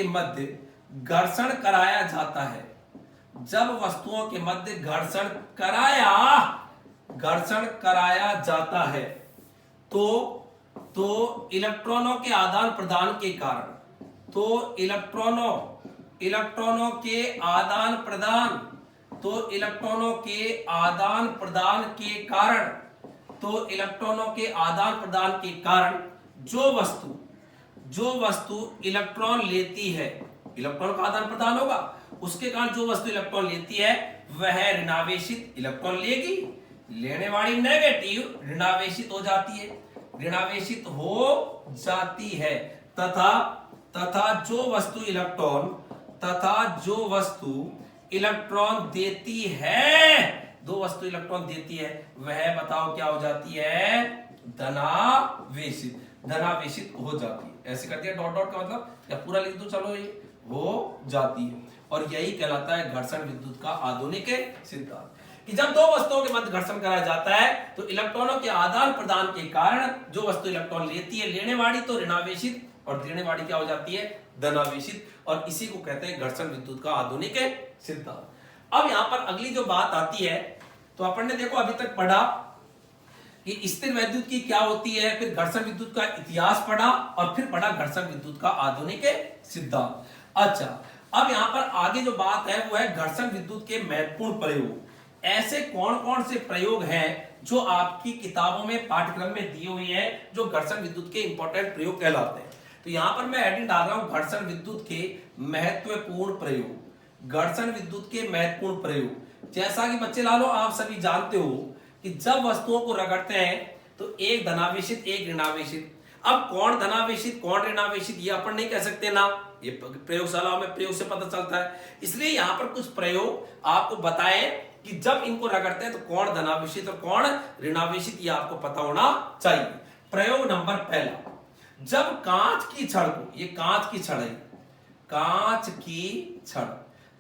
मध्य घर्षण कराया जाता है, जब वस्तुओं के मध्य घर्षण कराया जाता है तो इलेक्ट्रॉनों के आदान प्रदान के कारण, इलेक्ट्रॉनों के आदान प्रदान के कारण जो वस्तु इलेक्ट्रॉन लेती है, इलेक्ट्रॉन का आदान प्रदान होगा, उसके कारण जो वस्तु इलेक्ट्रॉन लेती है वह ऋणावेशित इलेक्ट्रॉन लेगी, लेने वाली नेगेटिव ऋणावेशित हो जाती है, तथा जो वस्तु इलेक्ट्रॉन देती है, दो वस्तु इलेक्ट्रॉन देती है, वह बताओ क्या हो जाती है, धनावेशित हो जाती है। ऐसे कर दिया, डॉट डॉट का मतलब या पूरा लिख दो, चलो ये हो जाती है। और यही कहलाता है घर्षण विद्युत का आधुनिक सिद्धांत कि जब दो वस्तुओं के मध्य घर्षण कराया जाता है तो इलेक्ट्रॉनों के आदान प्रदान के कारण जो वस्तु इलेक्ट्रॉन लेती है, लेने वाली तो ऋणावेशित और देने वाली क्या हो जाती है, धनावेशित, और इसी को कहते हैं घर्षण विद्युत का आधुनिक सिद्धांत। अब यहां पर अगली जो बात आती है, तो अपन ने देखो अभी तक पढ़ा कि स्थिर वैद्युत की क्या होती है, फिर घर्षण विद्युत का इतिहास पढ़ा, और फिर पढ़ा घर्षण विद्युत का आधुनिक सिद्धांत। अच्छा, अब यहां पर आगे जो बात है वो है घर्षण विद्युत के महत्वपूर्ण प्रयोग। ऐसे कौन कौन से प्रयोग हैं जो आपकी किताबों में पाठ्यक्रम में दिए हुए हैं जो घर्षण विद्युत के इंपॉर्टेंट प्रयोग कहलाते हैं। तो यहां पर मैं हेडिंग डाल रहा हूं घर्षण विद्युत के महत्वपूर्ण प्रयोग। घर्षण विद्युत के महत्वपूर्ण प्रयोग, जैसा कि बच्चे लालो आप सभी जानते हो कि जब वस्तुओं को रगड़ते हैं तो एक धनावेशित एक ऋणावेशित। अब कौन धनावेशित कौन ऋणावेशित ये अपन नहीं कह सकते ना, ये प्रयोगशालाओं में प्रयोग से पता चलता है। इसलिए यहां पर कुछ प्रयोग आपको बताएं कि जब इनको रगड़ते हैं तो कौन धनावेशित और कौन ऋणावेशित, ये आपको पता होना चाहिए। प्रयोग नंबर पहला, जब कांच की छड़ को, ये कांच की छड़ है, कांच की छड़,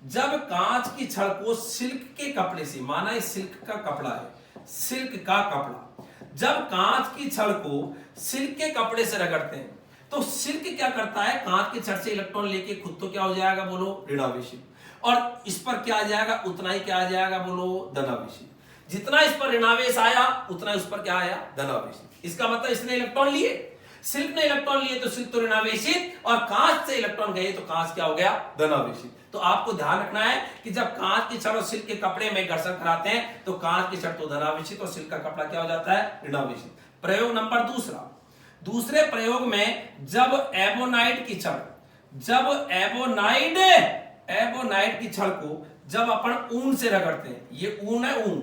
जब कांच की छड़ को सिल्क के कपड़े से, माना ये सिल्क का कपड़ा है, सिल्क का कपड़ा, जब कांच की छड़ को सिल्क के कपड़े से रगड़ते हैं तो सिल्क क्या करता है, कांच की छड़ से इलेक्ट्रॉन लेके खुद तो क्या हो जाएगा बोलो, ऋणावेशित, और इस पर क्या आ जाएगा, उतना ही क्या आ जाएगा बोलो, धनावेशित। जितना इस पर ऋणावेश आया उतना इस पर क्या आया, धनावेशित। इसका मतलब इसने इलेक्ट्रॉन लिए, सिल्क ने इलेक्ट्रॉन लिए तो सिल्क तो ऋणावेशित, और कांच से इलेक्ट्रॉन गए तो कांच क्या हो गया, धनावेशित। तो आपको ध्यान रखना है कि जब कांच की छड़ और सिल्क के कपड़े में घर्षण कराते हैं तो कांच की छड़ तो धनावेशित और सिल्क का कपड़ा क्या हो जाता है, ऋणावेशित। प्रयोग नंबर दूसरा, दूसरे प्रयोग में जब एबोनाइट की छड़, जब एबोनाइट की छड़ को जब अपन ऊन से रगड़ते हैं, ये ऊन है ऊन,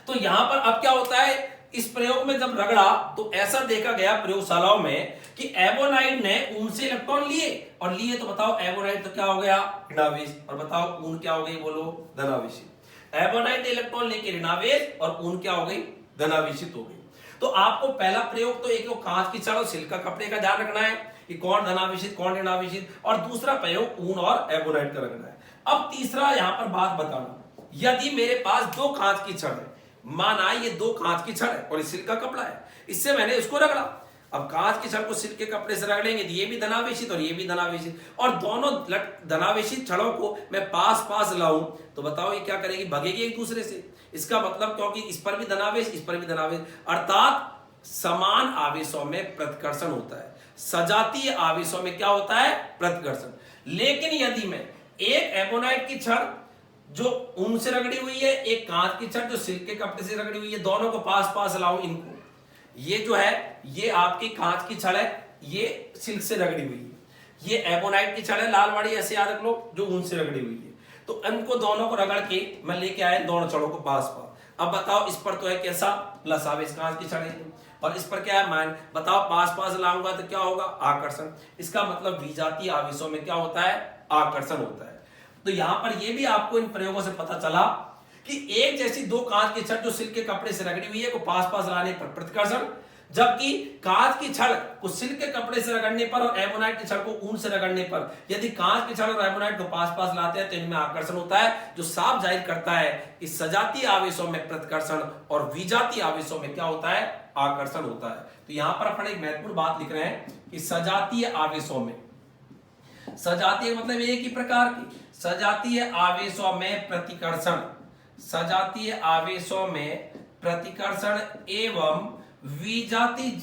तो यहां पर अब क्या होता है, इस प्रयोग में जब रगड़ा तो ऐसा देखा गया प्रयोगशालाओं में कि एबोनाइट ने ऊन से इलेक्ट्रॉन लिए, और लिए तो बताओ एबोनाइट तो क्या हो गया, ऋणावेश, और बताओ ऊन क्या हो गई बोलो, धनावेशित। एबोनाइट ने इलेक्ट्रॉन लेके ऋणावेश और ऊन क्या हो गई, धनावेशित हो गई। तो आपको पहला प्रयोग तो एक कांच की छड़ और सिल्क का कपड़े का ध्यान रखना है कि कौन धनावेशित कौन ऋणावेशित, और दूसरा प्रयोग ऊन और एबोनाइट का रखना है। अब तीसरा यहां पर बात बताना, यदि मेरे पास दो कांच की छड़ है, माना ये दो कांच की छड़ है और ये सिल्क का कपड़ा है, इससे मैंने इसको रगड़ा, अब कांच की छड़ को सिल्क के कपड़े से रगड़ेंगे तो ये भी धनावेशित और ये भी धनावेशित, और दोनों धनावेशित छड़ों को मैं पास पास लाऊं तो बताओ ये क्या करेगी, भगेगी एक दूसरे से। इसका मतलब क्योंकि इस पर भी धनावेश इस पर भी धनावेश, अर्थात समान आवेशों में प्रतिकर्षण होता है, सजातीय आवेशों में क्या होता है, प्रतिकर्षण। लेकिन यदि मैं एक एबोनाइट की छड़ जो ऊन से रगड़ी हुई है, एक कांच की छड़ जो सिल्क के कपड़े से रगड़ी हुई है, दोनों को पास पास लाऊं, इनको, ये जो है ये आपकी कांच की छड़ है, ये सिल्क से रगड़ी हुई है, ये एबोनाइट की छड़ है लाल वाली, ऐसे याद रख लो, जो ऊन से रगड़ी हुई है। तो इनको दोनों को रगड़ के मैं लेके आया दोनों छड़ों को पास पास। अब बताओ इस पर तो है कैसा प्लस आवेश कांच की छड़ है, और इस पर क्या है माइन। बताओ पास पास लाऊंगा तो क्या होगा, आकर्षण। इसका मतलब विजातीय आवेशों में क्या होता है, आकर्षण होता है। तो यहां पर यह भी आपको इन प्रयोगों से पता चला कि एक जैसी दो कांच की छड़ जो सिल्क के कपड़े से रगड़ी हुई है को पास पास लाने पर प्रतिकर्षण, जबकि कांच की छड़ को सिल्क के कपड़े से रगड़ने पर और एबोनाइट की छड़ को ऊन से रगड़ने पर यदि कांच की छड़ और एबोनाइट को पास पास लाते हैं तो इनमें आकर्षण होता है, जो साफ जाहिर करता है कि सजातीय आवेशों में प्रतिकर्षण और विजातीय आवेशों में क्या होता है, आकर्षण होता है। तो यहां पर अपन एक महत्वपूर्ण बात लिख रहे हैं कि सजातीय आवेशों में, सजातीय मतलब एक ही प्रकार की, सजातीय आवेशों में प्रतिकर्षण, सजातीय आवेशों में प्रतिकर्षण एवं विजातीय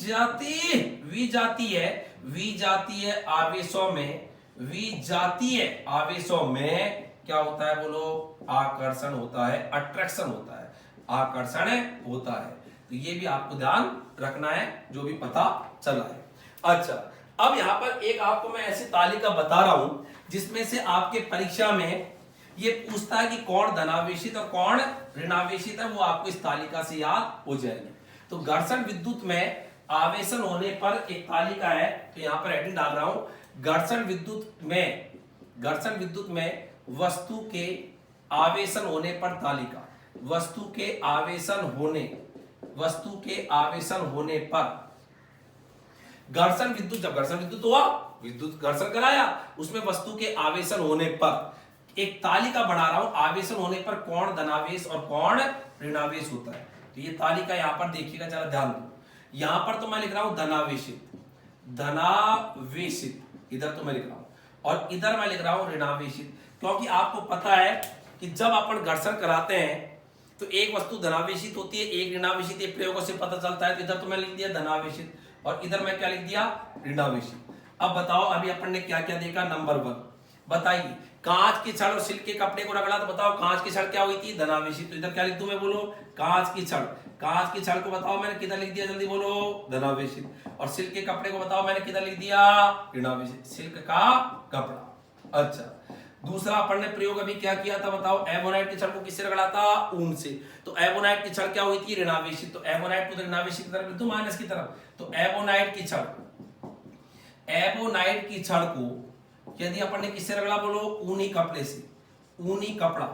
आवेशों में, विजातीय आवेशों में क्या होता है बोलो, आकर्षण होता है, अट्रैक्शन होता है, आकर्षण होता है। तो ये भी आपको ध्यान रखना है जो भी पता चला है। अच्छा, अब यहां पर एक आपको मैं ऐसी तालिका बता रहा हूं जिसमें से आपके परीक्षा में ये पूछता है कि कौन धनावेशित और कौन ऋणावेशित है, वो आपको इस तालिका से याद हो जाएगी। तो घर्षण विद्युत में आवेशन होने पर एक तालिका है, तो यहां पर हेडिंग डाल रहा हूं, घर्षण विद्युत में वस्तु के आवेशन होने पर तालिका, वस्तु के आवेशन होने पर घर्षण विद्युत, जब घर्षण विद्युत हुआ, विद्युत घर्षण कराया, उसमें वस्तु के आवेशन होने पर एक तालिका बना रहा हूं, आवेशन होने पर कौन धनावेश और कौन ऋणावेश होता है। तो ये तालिका यहां पर देखिएगा, जरा ध्यान दो। यहां पर तो मैं लिख रहा हूं धनावेशित, इधर तो मैं लिख रहा हूं, और इधर मैं लिख रहा हूं ऋणावेशित, क्योंकि आपको पता है कि जब अपन घर्षण कराते हैं तो एक वस्तु धनावेशित होती है, एक ऋणावेशित, ये प्रयोगों से पता चलता है। तो इधर तो मैं लिख दिया धनावेशित और इधर मैं क्या लिख दिया, ऋणावेशित। अब बताओ अभी अपन ने क्या क्या देखा। नंबर 1 बताइए, कांच की छड़ और सिल्क के कपड़े को रगड़ा, तो बताओ कांच की छड़ क्या हुई थी, धनावेशित। तो इधर क्या लिख दूं मैं, बोलो कांच की छड़, कांच की छड़ को बताओ मैंने किधर लिख दिया, जल्दी बोलो, धनावेशित। और सिल्क के कपड़े को बताओ मैंने किधर लिख दिया, ऋणावेशित, सिल्क का कपड़ा। अच्छा, दूसरा अपन ने प्रयोग अभी क्या किया था, बताओ एबोनाइट की छड़ को किससे रगड़ा था, ऊन से। तो एबोनाइट की छड़ क्या हुई थी, ऋणावेशित। तो एबोनाइट को तो ऋणावेशित की तरफ लिख दूं, माइनस की तरफ। तो एबोनाइट की छड़ को यदि अपन ने किससे रगड़ा, बोलो ऊनी कपड़े से, ऊनी कपड़ा,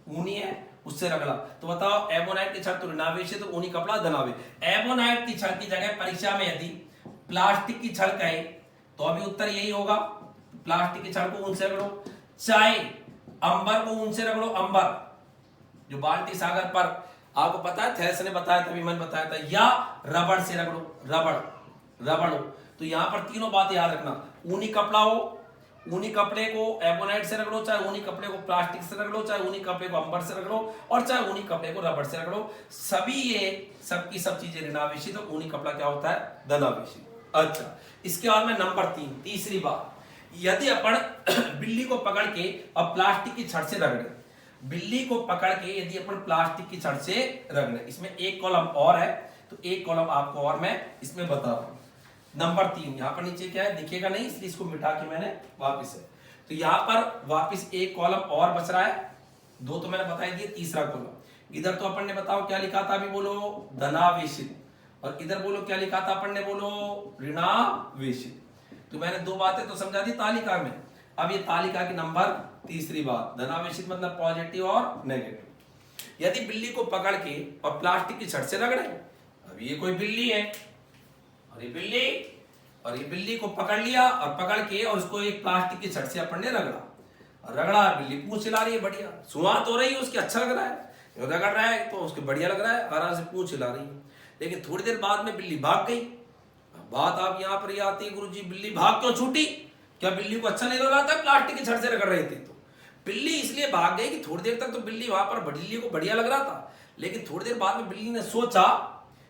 ऊनी है उससे रगड़ा। तो बताओ एबोनाइट की छड़ तो ऋणावेशित, तो ऊनी कपड़ा धनावेश। एबोनाइट की छड़ की जगह परीक्षा में यदि प्लास्टिक की छड़ कहे तो अभी उत्तर यही होगा, प्लास्टिक की छड़ को ऊन से रगड़ो। चाहे अंबर को ऊन से रगड़ो, अंबर जो बाल्टी सागर पर आपको पता है, थैस ने बताया था, विमन बताया था, या रबड़ से रगड़ो, रबड़ हो। तो यहां पर तीनों बात याद रखना, ऊनी कपड़ा हो, ऊनी कपड़े को एबोनाइट से रगड़ो, चाहे ऊनी कपड़े को प्लास्टिक से रगड़ो, चाहे ऊनी कपड़े को अंबर से रगड़ो, और चाहे ऊनी कपड़े को रबड़ से रगड़ो, सभी ये सबकी सब चीजें ऋणावेशित, तो ऊनी कपड़ा क्या होता है, धनावेशित। अच्छा, इसके बाद में नंबर 3, तीसरी बात, यदि अपन बिल्ली को पकड़ के और प्लास्टिक की छड़ से रगड़े, बिल्ली को पकड़ के यदि अपन प्लास्टिक की छड़ से रगड़े, इसमें एक कॉलम और है, तो एक कॉलम आपको और मैं इसमें बता रहा हूं। नंबर 3 यहां पर नीचे क्या है दिखेगा नहीं, इसलिए इसको मिटा के मैंने वापस है। तो यहां पर वापस एक कॉलम और बच रहा है, 2 तो मैंने बता दिए, तीसरा कॉलम इधर तो अपन ने बताओ क्या लिखा था, अभी बोलो धनावेशित, और इधर बोलो क्या लिखा था अपन ने, बोलो ऋणावेशित। तो मैंने 2 बातें तो समझा दी तालिका में। अब ये तालिका की नंबर तीसरी बात, धनावेशित मतलब पॉजिटिव और नेगेटिव। यदि बिल्ली को पकड़ के और प्लास्टिक की छड़ से रगड़े, अब ये कोई बिल्ली है और ये बिल्ली को पकड़ लिया और पकड़ के और उसको एक प्लास्टिक की छड़ से अपन ने रगड़ा, बिल्ली पूंछ हिला रही है, बढ़िया सुहात हो रही है उसकी, अच्छा लग रहा है, रगड़ रहा है तो उसको बढ़िया लग रहा है, आराम से पूंछ हिला रही है। लेकिन थोड़ी देर बाद में बिल्ली भाग गई। बात आप यहां पर ये आती है, गुरुजी बिल्ली भाग क्यों छूटी, क्या बिल्ली को अच्छा नहीं लग रहा था प्लास्टिक की छड़ से रगड़ रहे थे? तो बिल्ली इसलिए भाग गई कि थोड़ी देर तक तो बिल्ली वहां पर बिल्ली को बढ़िया लग रहा था, लेकिन थोड़ी देर बाद में बिल्ली ने सोचा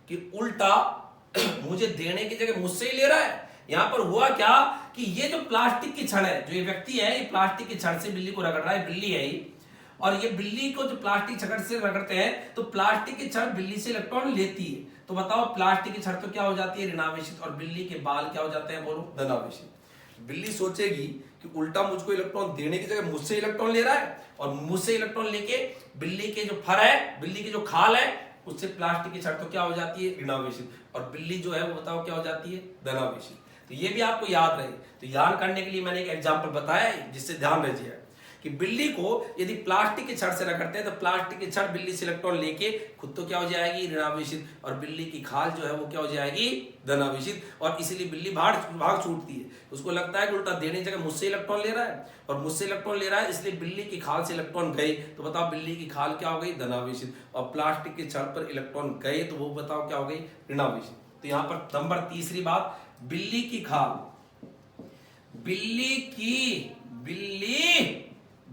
कि उल्टा मुझे देने की जगह मुझसे ही ले रहा है। यहां पर हुआ क्या कि ये जो प्लास्टिक की छड़ है, जो ये व्यक्ति है, ये प्लास्टिक की छड़ से बिल्ली को रगड़ रहा है, बिल्ली है ही, और ये बिल्ली को जो प्लास्टिक छड़ से रगड़ते हैं तो प्लास्टिक की छड़ बिल्ली से इलेक्ट्रॉन लेती है। तो बताओ प्लास्टिक की छड़ तो क्या हो जाती है, ऋणावेशित, और बिल्ली के बाल क्या हो जाते हैं, बोलो धनावेशित। बिल्ली सोचेगी कि उल्टा मुझको इलेक्ट्रॉन देने की जगह मुझसे इलेक्ट्रॉन ले रहा है, और मुझसे इलेक्ट्रॉन लेके बिल्ली के जो फर है, बिल्ली की जो खाल है, उससे प्लास्टिक की छड़ तो क्या हो जाती है, ऋणावेशित, और बिल्ली जो है वो बताओ क्या हो जाती है, धनावेशित। तो ये भी आपको याद रहे। तो याद करने के लिए मैंने एक एग्जांपल बताया है जिससे ध्यान रखिए कि बिल्ली को यदि प्लास्टिक की छड़ से रगड़ते हैं तो प्लास्टिक की छड़ बिल्ली से इलेक्ट्रॉन लेके खुद तो क्या हो जाएगी, ऋणावेशित, और बिल्ली की खाल जो है वो क्या हो जाएगी, धनावेशित, और इसीलिए बिल्ली भाग छूटती है। उसको लगता है कि उल्टा देने की जगह मुझसे इलेक्ट्रॉन ले रहा है, और मुझसे इलेक्ट्रॉन ले रहा है, इसलिए बिल्ली की खाल से इलेक्ट्रॉन गए, तो बताओ बिल्ली की खाल क्या हो गई, धनावेशित, और प्लास्टिक की छड़ पर इलेक्ट्रॉन गए तो वो बताओ क्या हो गई, ऋणावेशित। तो यहाँ पर नंबर तीसरी बात, बिल्ली की खाल,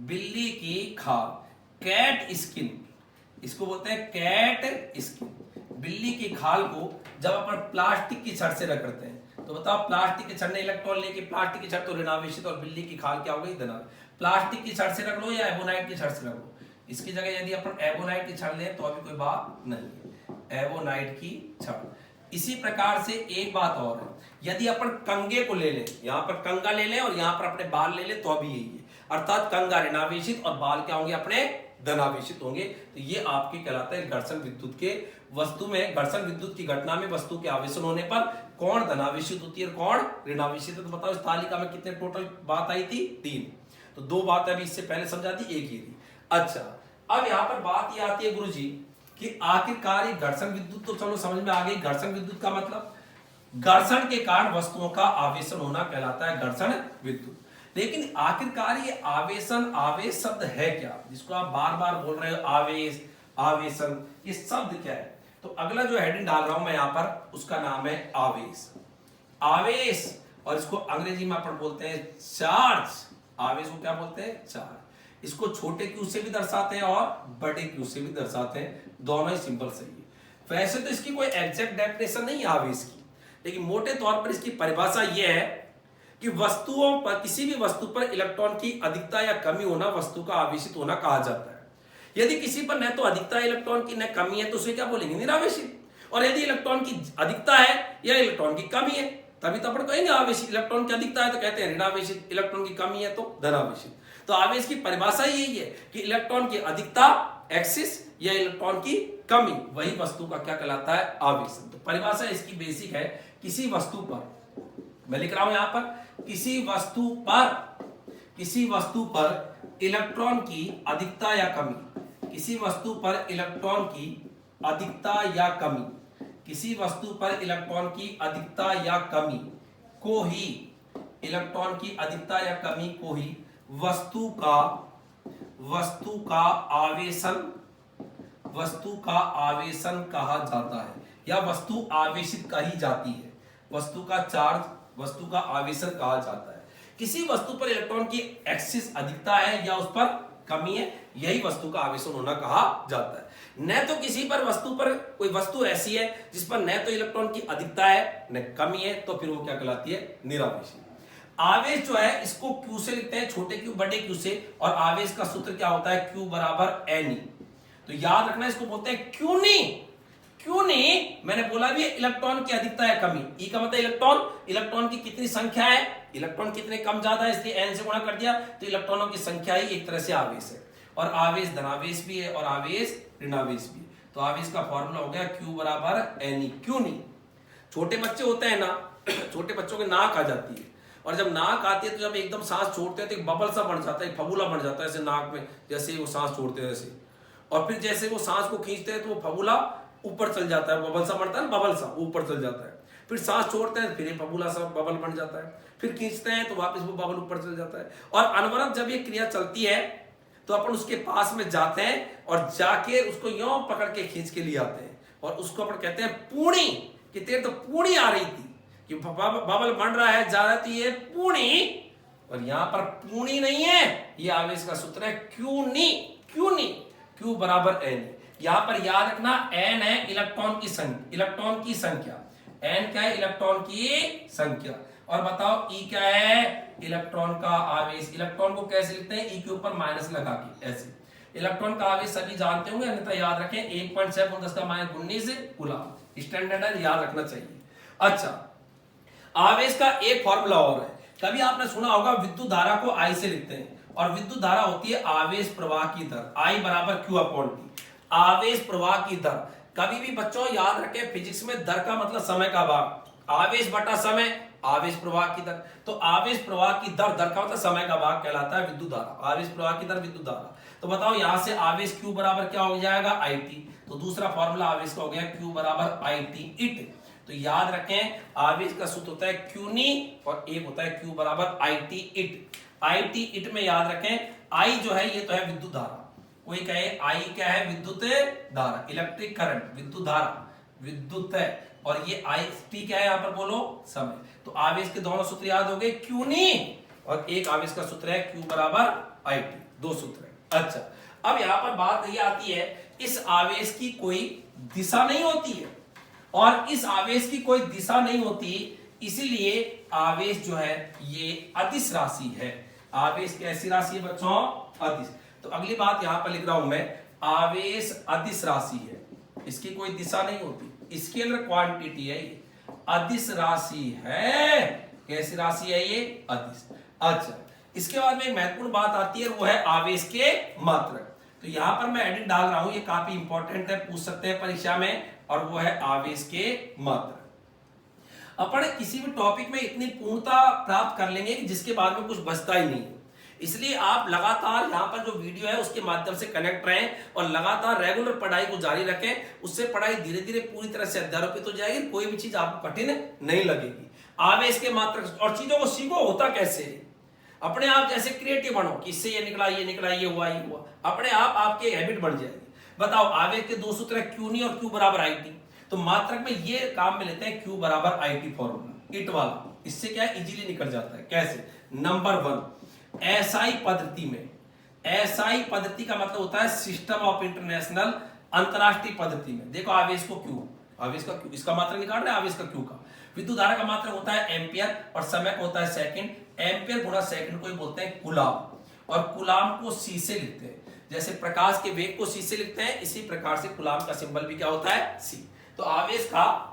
बिल्ली की खाल, कैट स्किन, इसको बोलते हैं कैट स्किन। बिल्ली की खाल को जब अपन प्लास्टिक की छड़ से रगड़ते हैं तो बताओ प्लास्टिक की छड़ ने इलेक्ट्रॉन लेके, प्लास्टिक की छड़ तो ऋणावेशित और बिल्ली की खाल क्या हो गई, धनावेशित। प्लास्टिक की छड़ से रगड़ो या एबोनाइट की छड़ से रगड़ो, इसकी जगह यदि अपन एबोनाइट की छड़ लें तो अभी कोई बात नहीं, एबोनाइट की छड़। इसी प्रकार से एक बात और है, यदि अपन कंगे को ले लें, यहां पर कंगा ले लें और यहां पर अपने बाल ले लें तो अभी यही है, अर्थात कंगा ऋणावेशित और बाल क्या होंगे, अपने धनावेशित होंगे। तो ये आपके कहलाता है घर्षण विद्युत के, वस्तु में घर्षण विद्युत की घटना में वस्तु के आवेशन होने पर कौन धनावेशित होती है और कौन ऋणावेशित है। तो बताओ इस तालिका में कितने टोटल बात आई थी, 3। तो 2 बात अभी इससे पहले समझा दी, एक ही थी। अच्छा, अब यहां पर बात ये आती है गुरुजी कि आखिरकार ये घर्षण विद्युत तो चलो समझ में आ गई। घर्षण विद्युत का मतलब घर्षण के कारण वस्तुओं का आवेशन होना कहलाता है घर्षण विद्युत। लेकिन आखिरकार ये आवेशन, आवेश शब्द है क्या, जिसको आप बार बार बोल रहे हो, आवेश, आवेशन, ये शब्द क्या है। तो अगला जो हेडिंग डाल रहा हूं मैं यहां पर, उसका नाम है आवेश। आवेश, और इसको अंग्रेजी में अपन बोलते हैं चार्ज। आवेश को क्या बोलते हैं, चार्ज। इसको छोटे क्यू से भी दर्शाते हैं और बड़े क्यू से भी दर्शाते हैं, दोनों ही सिंपल सही है। वैसे तो इसकी कोई एग्जैक्ट डेफिनेशन नहीं है आवेश की, लेकिन मोटे तौर पर इसकी परिभाषा यह है कि वस्तुओं पर, किसी भी वस्तु पर इलेक्ट्रॉन की अधिकता या कमी होना वस्तु का आवेशित होना कहा जाता है। यदि किसी पर न तो अधिकता इलेक्ट्रॉन की न कमी है तो उसे क्या बोलेंगे, निरावेशित। और यदि इलेक्ट्रॉन की अधिकता है या इलेक्ट्रॉन की कमी है तभी तो अपन कहेंगे आवेशित। इलेक्ट्रॉन की अधिकता है तो कहते हैं ऋणावेशित, इलेक्ट्रॉन की कमी है तो धनावेशित। तो आवेश की परिभाषा यही है कि इलेक्ट्रॉन की अधिकता एक्सिस या इलेक्ट्रॉन की कमी, वही वस्तु का क्या कहलाता है, आवेशन। तो परिभाषा इसकी बेसिक है, किसी वस्तु पर, मैं लिख रहा हूं यहां पर, किसी वस्तु पर इलेक्ट्रॉन की अधिकता या कमी, किसी वस्तु पर इलेक्ट्रॉन की अधिकता या कमी, किसी वस्तु पर इलेक्ट्रॉन की अधिकता या कमी को ही, इलेक्ट्रॉन की अधिकता या कमी को ही वस्तु का आवेशन कहा जाता है, या वस्तु आवेशित कही जाती है। वस्तु का चार्ज, वस्तु का आवेशन कहा जाता है। किसी वस्तु पर इलेक्ट्रॉन की एक्सिस अधिकता है या उस पर कमी है, यही वस्तु का आवेशन होना कहा जाता है। न तो किसी पर वस्तु पर, कोई वस्तु ऐसी है जिस पर न तो इलेक्ट्रॉन की अधिकता है न कमी है, तो फिर वो क्या कहलाती है, निरावेशी। आवेश जो है इसको Q से लिखते हैं, छोटे Q बड़े Q से, और आवेश का सूत्र क्या होता है, Q बराबर Ne। तो याद रखना, इसको बोलते हैं क्यों नहीं, मैंने बोला भी इलेक्ट्रॉन की अधिकता है कमी। ई का मतलब इलेक्ट्रॉन की कितनी संख्या है, इलेक्ट्रॉन कितने कम ज्यादा है, इसलिए एन से गुणा कर दिया, तो इलेक्ट्रॉनों की संख्या ही एक तरह से आवेश है। और आवेश धनावेश भी है और आवेश ऋणावेश भी है। तो आवेश का फॉर्मूला हो गया Q बराबर Ne। क्यों नहीं, छोटे बच्चे होते हैं ना, छोटे बच्चों के नाक आ जाती है, और जब नाक आती है तो जब एकदम सांस छोड़ते हैं तो एक बबल सा बन जाता है, एक फबूला बन जाता है ऐसे नाक में, जैसे वो सांस छोड़ते हैं ऐसे। और फिर जैसे वो सांस को खींचते हैं तो वो फबूला ऊपर चल जाता है, बबल सा बनता है, बबल सा ऊपर चल जाता है। फिर सांस छोड़ते हैं, फिर ये फबूला सा बबल बन जाता है, फिर खींचते हैं तो वापस वो बबल ऊपर चल जाता है। और अनवरत जब ये क्रिया चलती है तो अपन उसके पास में जाते हैं और जाके उसको यूं पकड़ के खींच के लिए आते हैं, और उसको अपन कहते हैं पूणी, कि तेरे तो पूणी आ रही थी, कि बबल बन रहा है, जा रहा है, तो ये पूणी। और यहां पर पूणी नहीं है, ये आवेश का सूत्र है Q बराबर N। यहां पर याद रखना N है इलेक्ट्रॉन की संख्या, N क्या है, इलेक्ट्रॉन की संख्या। और बताओ E क्या है, इलेक्ट्रॉन का आवेश। इलेक्ट्रॉन को कैसे लिखते हैं, E के ऊपर माइनस लगा के, ऐसे। इलेक्ट्रॉन का आवेश सभी जानते होंगे, अन्यथा याद रखें 1.7 × 10⁻19 कूलम, स्टैंडर्ड है, याद रखना चाहिए। अच्छा, आवेश का एक फॉर्मूला और है कभी आपने सुना होगा विद्युत धारा को आई से लिखते हैं, और विद्युत धारा होती है आवेश प्रवाह की दर, I बराबर Q अपॉन T, आवेश प्रवाह की दर। कभी भी बच्चों याद रखें, फिजिक्स में दर का मतलब समय का भाग, आवेश बटा समय, आवेश प्रवाह की दर। तो आवेश प्रवाह की दर, दर का मतलब समय का भाग कहलाता है विद्युत धारा, आवेश प्रवाह की दर विद्युत धारा। तो बताओ यहां से आवेश Q बराबर क्या हो जाएगा, IT। तो दूसरा फॉर्मूला आवेश का हो गया Q बराबर IT इट। तो याद रखें, आवेश का सूत्र होता है Q नी और एक होता है Q बराबर IT इट। IT इट में याद रखें, I जो है ये तो है विद्युत धारा, कोई कहे I क्या है, विद्युत धारा, इलेक्ट्रिक करंट, विद्युत धारा, विद्युत है, और ये IT क्या है यहां पर बोलो, समय। तो आवेश के दोनों सूत्र याद हो गए, Q नी और एक आवेश का सूत्र है Q बराबर IT, दो सूत्र है। अच्छा, अब यहां पर बात ये आती है, इस आवेश की कोई दिशा नहीं होती है, और इस आवेश की कोई दिशा नहीं होती, इसीलिए आवेश जो है ये अदिश राशि है। आवेश कैसी राशि है बच्चों, अदिश। तो अगली बात यहां पर लिख रहा हूं मैं, आवेश अदिश राशि है, इसकी कोई दिशा नहीं होती, स्केलर क्वांटिटी है ये, अदिश राशि है। कैसी राशि है ये, अदिश। अच्छा, इसके बाद में एक महत्वपूर्ण बात आती है, वो है आवेश के मात्रक। तो यहां पर मैं एडिट डाल रहा हूं, ये काफी इंपॉर्टेंट है, पूछ सकते हैं परीक्षा में, और वो है आवेश के मात्रक। अपन किसी भी टॉपिक में इतनी पूर्णता प्राप्त कर लेंगे कि जिसके बाद में कुछ बचता ही नहीं है। इसलिए आप लगातार यहाँ पर जो वीडियो है उसके माध्यम से कनेक्ट रहें और लगातार रेगुलर पढ़ाई को जारी रखें, उससे पढ़ाई धीरे धीरे पूरी तरह से अध्यारोपित हो जाएगी, कोई भी चीज आपको कठिन नहीं लगेगी। आवेश के मात्रक और चीजों को सीखो, होता कैसे है, अपने आप जैसे क्रिएटिव बनो कि इससे ये निकला, ये निकला, ये हुआ, ये हुआ, अपने आप आपकी हैबिट बन जाएगी। बताओ, आवेश के दो सूत्र है, Q नी और Q बराबर IT। तो मात्रक में ये काम में लेते हैं Q बराबर IT फॉर्मूला, इट वाला। इससे क्या है, इजीली निकल जाता है। कैसे, नंबर 1, एसआई पद्धति में, एसआई पद्धति का मतलब होता है सिस्टम ऑफ इंटरनेशनल, अंतरराष्ट्रीय पद्धति में। देखो आवेश को Q, आवेश का Q, इसका मात्रक निकाल रहे हैं, आवेश का Q का। विद्युत धारा का मात्रक होता है एम्पियर और समय का होता है सेकंड। एम्पियर गुणा सेकंड को ही बोलते हैं कूलाम, और कूलाम को C से लिखते हैं, जैसे प्रकाश के वेग को C से लिखते हैं, इसी प्रकार से कूलाम का सिंबल भी क्या होता है, C। तो आवेश का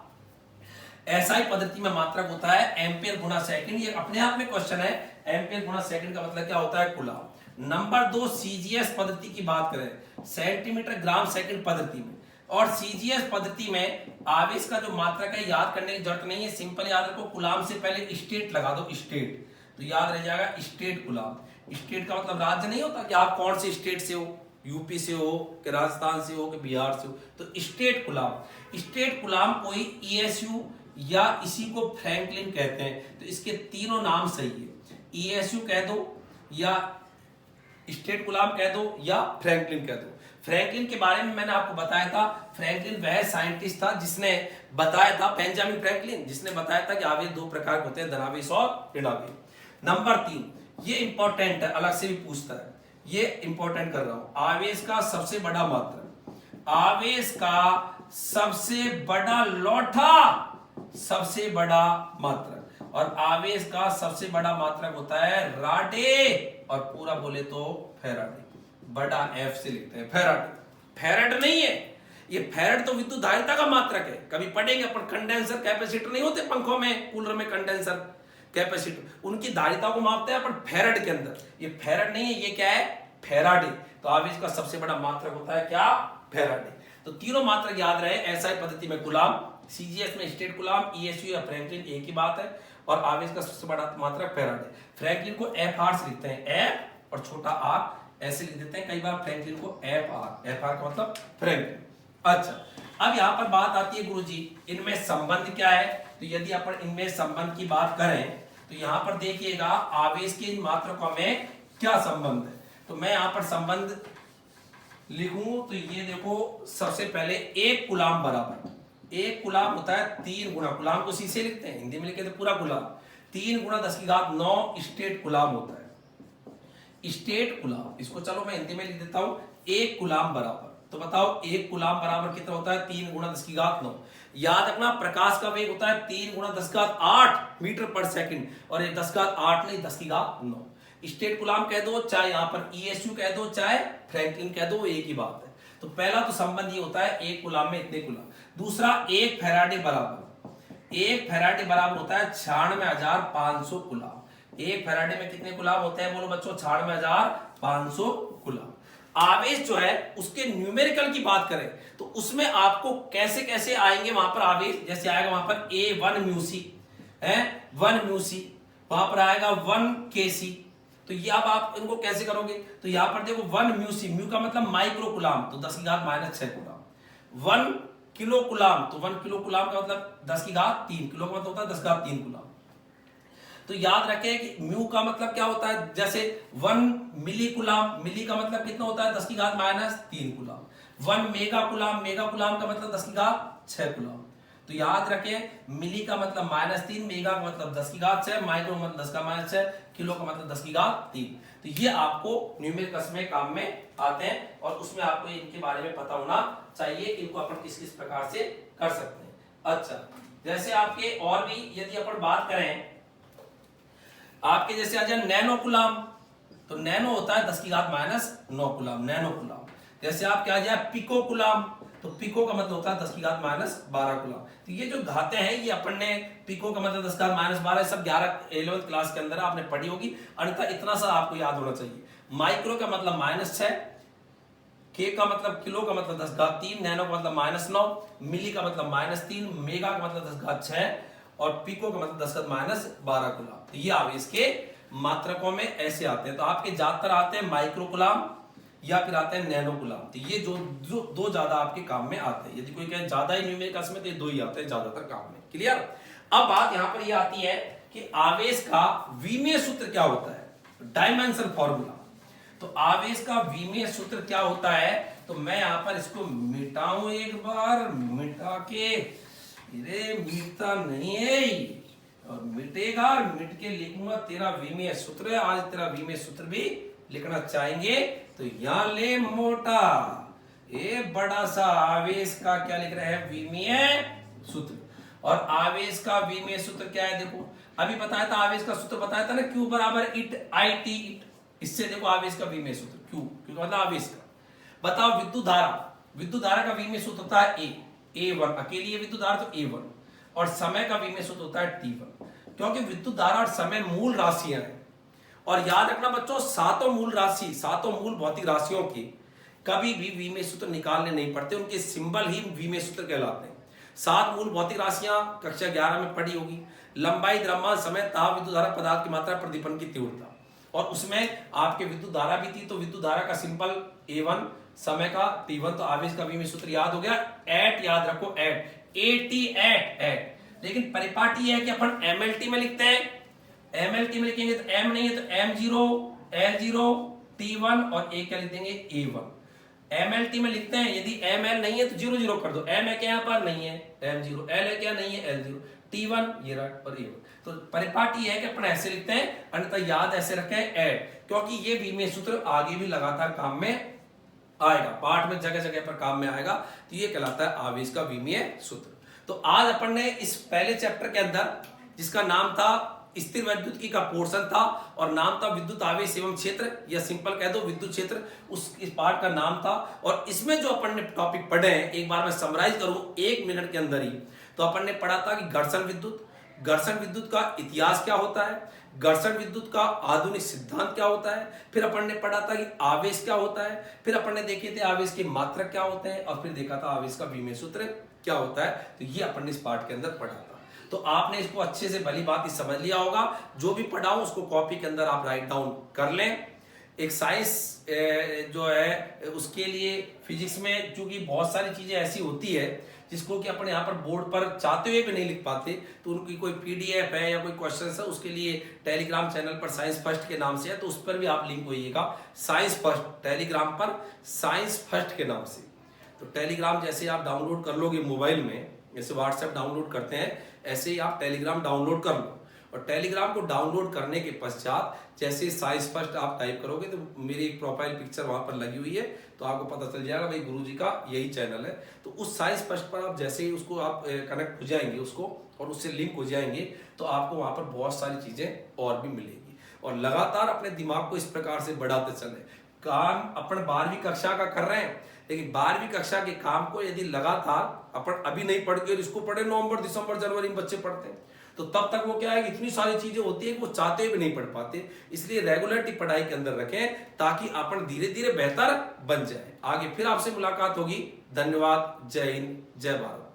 एसआई पद्धति में मात्रक होता है एम्पियर गुणा सेकंड। ये अपने आप में क्वेश्चन है, एम्पियर गुणा सेकंड का मतलब क्या होता है, कूलाम। नंबर 2, सीजीएस पद्धति की बात करें, सेंटीमीटर ग्राम सेकंड पद्धति में, और सीजीएस पद्धति में आवेश का जो मात्रक है याद करने की जरूरत नहीं है, सिंपल याद रखो, कूलाम से पहले स्टेट लगा दो, स्टेट, तो याद रह जाएगा स्टेट कूलाम। स्टेट का मतलब राज्य नहीं होता कि आप कौन से स्टेट से हो, यूपी से हो कि राजस्थान से हो कि बिहार से हो, तो स्टेट कूलाम। स्टेट कूलाम कोई ईएसयू या इसी को फ्रैंकलिन कहते हैं, तो इसके तीनों नाम सही है, ईएसयू कह दो या स्टेट कूलाम कह दो या फ्रैंकलिन कह दो। फ्रैंकलिन के बारे में मैंने आपको बताया था, फ्रैंकलिन वह साइंटिस्ट था जिसने बताया था, बेंजामिन फ्रैंकलिन, जिसने बताया था कि आवेश दो प्रकार के होते हैं, धनावेश और ऋणावेश। नंबर 3, ये इंपॉर्टेंट है, अलग से भी पूछता है, ये इंपॉर्टेंट कर रहा हूं, आवेश का सबसे बड़ा मात्रक, आवेश का सबसे बड़ा लौठा, सबसे बड़ा मात्रक, और आवेश का सबसे बड़ा मात्रक होता है राडे, और पूरा बोले तो फैराडे, बड़ा F से लिखते हैं, फैराडे। फैराड नहीं है ये, फैराड तो विद्युत धारिता का मात्रक है, कभी पढ़ेंगे अपन, कंडेंसर कैपेसिटर नहीं होते पंखों में, कूलर में कंडेंसर कैपेसिटर, उनकी धारिता को मापते हैं अपन फैराड के अंदर, ये फैराड नहीं है, ये क्या है, फैराडे। तो आवेश का सबसे बड़ा मात्रक होता है क्या, फैराडे। तो तीनों मात्रक याद रहे, एसआई पद्धति में कूलाम, सीजीएस में स्टेट कूलाम, ईएसयू या फ्रैंकलिन एक ही बात है, और आवेश का सबसे बड़ा मात्रक फैराडे। फ्रैंकलिन को FR से लिखते हैं, F और छोटा R ऐसे लिख देते हैं, कई बार फ्रैंकलिन को FR का मतलब फ्रैंकलिन। अच्छा, अब यहां पर बात आती है गुरुजी, इनमें संबंध क्या है। तो यदि अपन इनमें संबंध की बात करें तो यहां पर देखिएगा आवेश के इन मात्रकों में क्या संबंध है। तो मैं यहां पर संबंध लिखूं तो ये देखो, सबसे पहले एक कूलाम बराबर, एक कूलाम होता है 3 गुणा, कूलाम को C से लिखते हैं, हिंदी में लिखे तो पूरा कूलाम, 3 गुणा 10⁹ स्टेट कूलाम होता है, स्टेट कूलाम। इसको चलो मैं हिंदी में लिख देता हूं, एक कूलाम बराबर, तो बताओ एक कूलाम बराबर कितना होता है, 3 गुणा 10⁹। याद रखना, प्रकाश का वेग होता है 3 गुणा 10⁸ मीटर पर सेकंड, और ये 10⁸ नहीं 10⁹। स्टेट कूलाम कह दो, चाहे यहां पर ईएसयू कह दो, चाहे फ्रैंकलिन कह दो, एक ही बात है। तो पहला तो संबंध ये होता है एक कूलाम में इतने कूलाम। दूसरा, एक फैराडे बराबर, एक फैराडे बराबर होता है 96,500 कूलाम। एक फैराडे में कितने कूलाम होते हैं बोलो बच्चों? 96,500 कूलाम। आवेश जो है उसके न्यूमेरिकल की बात करें तो उसमें आपको कैसे कैसे आएंगे वहां पर आवेश, जैसे आएगा वहां पर A1 म्यूसी है, 1 म्यूसी, वहां पर आएगा 1 केसी। तो ये अब आप इनको कैसे करोगे? तो यहां पर देखो 1 म्यूसी, म्यू का मतलब माइक्रो कुलाम, तो 10⁻⁻⁶ कुलाम। 1 किलो कुलाम, तो 1 किलो कुलाम का मतलब 10⁻3, किलो का मतलब होता है 10⁻3 कुलाम। तो याद रखें कि म्यू का मतलब क्या होता है, जैसे 1 मिली कुलाम, मिली का मतलब कितना होता है 10⁻³ कुलाम। 1 मेगा कुलाम, मेगा कुलाम का मतलब 10⁻6 कुलाम। तो याद रखें मिली का मतलब -3, मेगा का मतलब 10⁻6, माइक्रो का मतलब 10⁻6, किलो का मतलब 10⁻3। तो ये आपको न्यूमेरिकल्स में काम में आते हैं और उसमें आपको इनके बारे में पता होना चाहिए कि इनको अपन किस किस प्रकार से कर सकते हैं। अच्छा, जैसे आपके और भी यदि अपन बात करें, आपके जैसे आ जाए नैनो कुलाम, तो नैनो होता है 10⁻⁹ कुलाम, नैनो कुलाम। जैसे आप क्या आ जाए पिको कुलाम, तो पिको का मतलब होता है 10⁻12 कुलाम। तो ये जो घाते हैं ये अपन ने पिको का मतलब 10⁻12 सब 11वीं क्लास के अंदर आपने पढ़ी होगी, अन्यथा इतना सा आपको याद होना चाहिए। माइक्रो का मतलब -6, के का मतलब किलो का मतलब 10⁻3, नैनो का मतलब -9, मिली का मतलब -3, मेगा का मतलब 10⁻6 और पिको का मतलब 10⁻12 कुलाम। तो ये आवेश के मात्रकों में ऐसे आते हैं। तो आपके ज्यादातर आते हैं माइक्रो कुलाम या फिर आते हैं नैनो कुलाम। तो ये जो दो ज्यादा आपके काम में आते हैं। यदि कोई कहे ज्यादा ही न्यूमेरिकल्स में तो ये दो ही आते हैं ज्यादातर काम में। क्लियर? अब बात यहां पर ये आती है कि आवेश का विमीय सूत्र क्या होता है, डायमेंशन फॉर्मूला। तो आवेश का विमीय सूत्र क्या होता है, तो मैं यहां पर इसको मिटाऊं एक बार, मिटा के, अरे मिटता नहीं है और मिटेगा, मिट के लिखूंगा तेरा विमीय सूत्र। आज तेरा विमीय सूत्र भी लिखना चाहेंगे तो यहां ले मोटा, ये बड़ा सा आवेश का क्या लिख रहे हैं, विमीय सूत्र। और आवेश का विमीय सूत्र क्या है, देखो अभी बताया था आवेश का सूत्र बताया था ना, Q बराबर इट आई टी इट। इससे देखो आवेश का विमीय सूत्र Q, क्योंकि मतलब आवेश का। बताओ विद्युत धारा, विद्युत धारा का विमीय सूत्र होता है A1, अकेली है विद्युत धारा तो A1। और समय का विमीय सूत्र होता है T1, क्योंकि विद्युत धारा और समय मूल राशियां हैं। और याद रखना बच्चों, सातों मूल राशि, सातों मूल भौतिक राशियों के कभी भी विमीय सूत्र निकालने नहीं पड़ते, उनके सिंबल ही विमीय सूत्र कहलाते हैं। 7 मूल भौतिक राशियां कक्षा 11 में पढ़ी होगी, लंबाई, द्रव्यमान, समय, ताप, विद्युत धारा, पदार्थ की मात्रा, प्रदीपन की तीव्रता। और उसमें आपके विद्युत धारा भी थी, तो विद्युत धारा का सिंबल A1, समय का T1। तो आवेश का विमीय सूत्र याद हो गया, एट याद रखो, एट, AT एट। लेकिन परिपाटी है कि अपन MLT में लिखते हैं, MLT में लिखेंगे तो M नहीं है तो M0, L0, T1 और A क्या लिख देंगे, A1। MLT में लिखते हैं, यदि ML नहीं है तो 0 कर दो, M है क्या यहाँ पर, नहीं है, M0, L है क्या, नहीं है, L0, T1 ये रहा और A1। तो परिपाटी है कि अपन ऐसे लिखते हैं, अन्यथा याद ऐसे रखें ऐड, क्योंकि ये विमीय सूत्र आगे भी लगातार काम में आएगा, पाठ में जगह जगह पर काम में आएगा। तो ये कहलाता है आवेश का विमीय सूत्र। तो आज अपन ने इस पहले चैप्टर के अंदर, जिसका नाम था स्थिर वैद्युतिकी का पोर्शन था और नाम था विद्युत आवेश एवं क्षेत्र, या सिंपल कह दो विद्युत क्षेत्र, इस पार्ट का नाम था। और इसमें जो अपन ने टॉपिक पढ़े हैं, एक बार मैं समराइज करूं 1 मिनट के अंदर ही, तो अपन ने पढ़ा था कि घर्षण विद्युत, घर्षण विद्युत का इतिहास क्या होता है, घर्षण विद्युत का आधुनिक सिद्धांत क्या होता है, फिर अपन ने पढ़ा था कि आवेश क्या होता है, फिर अपन ने देखे थे आवेश के मात्रक क्या होते हैं, और फिर देखा था आवेश का विमीय सूत्र क्या होता है। तो ये अपन ने इस पार्ट के अंदर पढ़ा था। तो आपने इसको अच्छे से भली बात ही समझ लिया होगा। जो भी पढ़ा हूं उसको कॉपी के अंदर आप राइट डाउन कर लें। एक साइंस जो है उसके लिए फिजिक्स में चूंकि बहुत सारी चीजें ऐसी होती है जिसको कि अपन यहाँ पर बोर्ड पर चाहते हुए भी नहीं लिख पाते, तो उनकी कोई PDF है या कोई क्वेश्चन है, उसके लिए टेलीग्राम चैनल पर साइंस फर्स्ट के नाम से है, तो उस पर भी आप लिंक होइएगा, साइंस फर्स्ट टेलीग्राम पर, साइंस फर्स्ट के नाम से। तो टेलीग्राम जैसे आप डाउनलोड कर लोगे मोबाइल में, जैसे व्हाट्सएप डाउनलोड करते हैं ऐसे ही आप टेलीग्राम डाउनलोड कर लो। और टेलीग्राम को डाउनलोड करने के पश्चात जैसे साइंस फर्स्ट आप टाइप करोगे तो मेरी एक प्रोफाइल पिक्चर वहां पर लगी हुई है, तो आपको पता चल जाएगा भाई गुरुजी का यही चैनल है। तो उस साइंस फर्स्ट पर आप जैसे ही उसको आप कनेक्ट हो जाएंगे उसको और उससे लिंक हो जाएंगे, तो आपको वहां पर बहुत सारी चीजें और भी मिलेगी। और लगातार अपने दिमाग को इस प्रकार से बढ़ाते चले। काम अपन 12वीं कक्षा का कर रहे हैं, लेकिन 12वीं कक्षा के काम को यदि लगातार अपन अभी नहीं पढ़ के इसको पढ़े, नवंबर दिसंबर जनवरी में बच्चे पढ़ते हैं, तो तब तक वो क्या है कि इतनी सारी चीजें होती है कि वो चाहते हुए भी नहीं पढ़ पाते। इसलिए रेगुलरिटी पढ़ाई के अंदर रखें ताकि अपन धीरे धीरे बेहतर बन जाए। आगे फिर आपसे मुलाकात होगी। धन्यवाद। जय हिंद, जय भारत।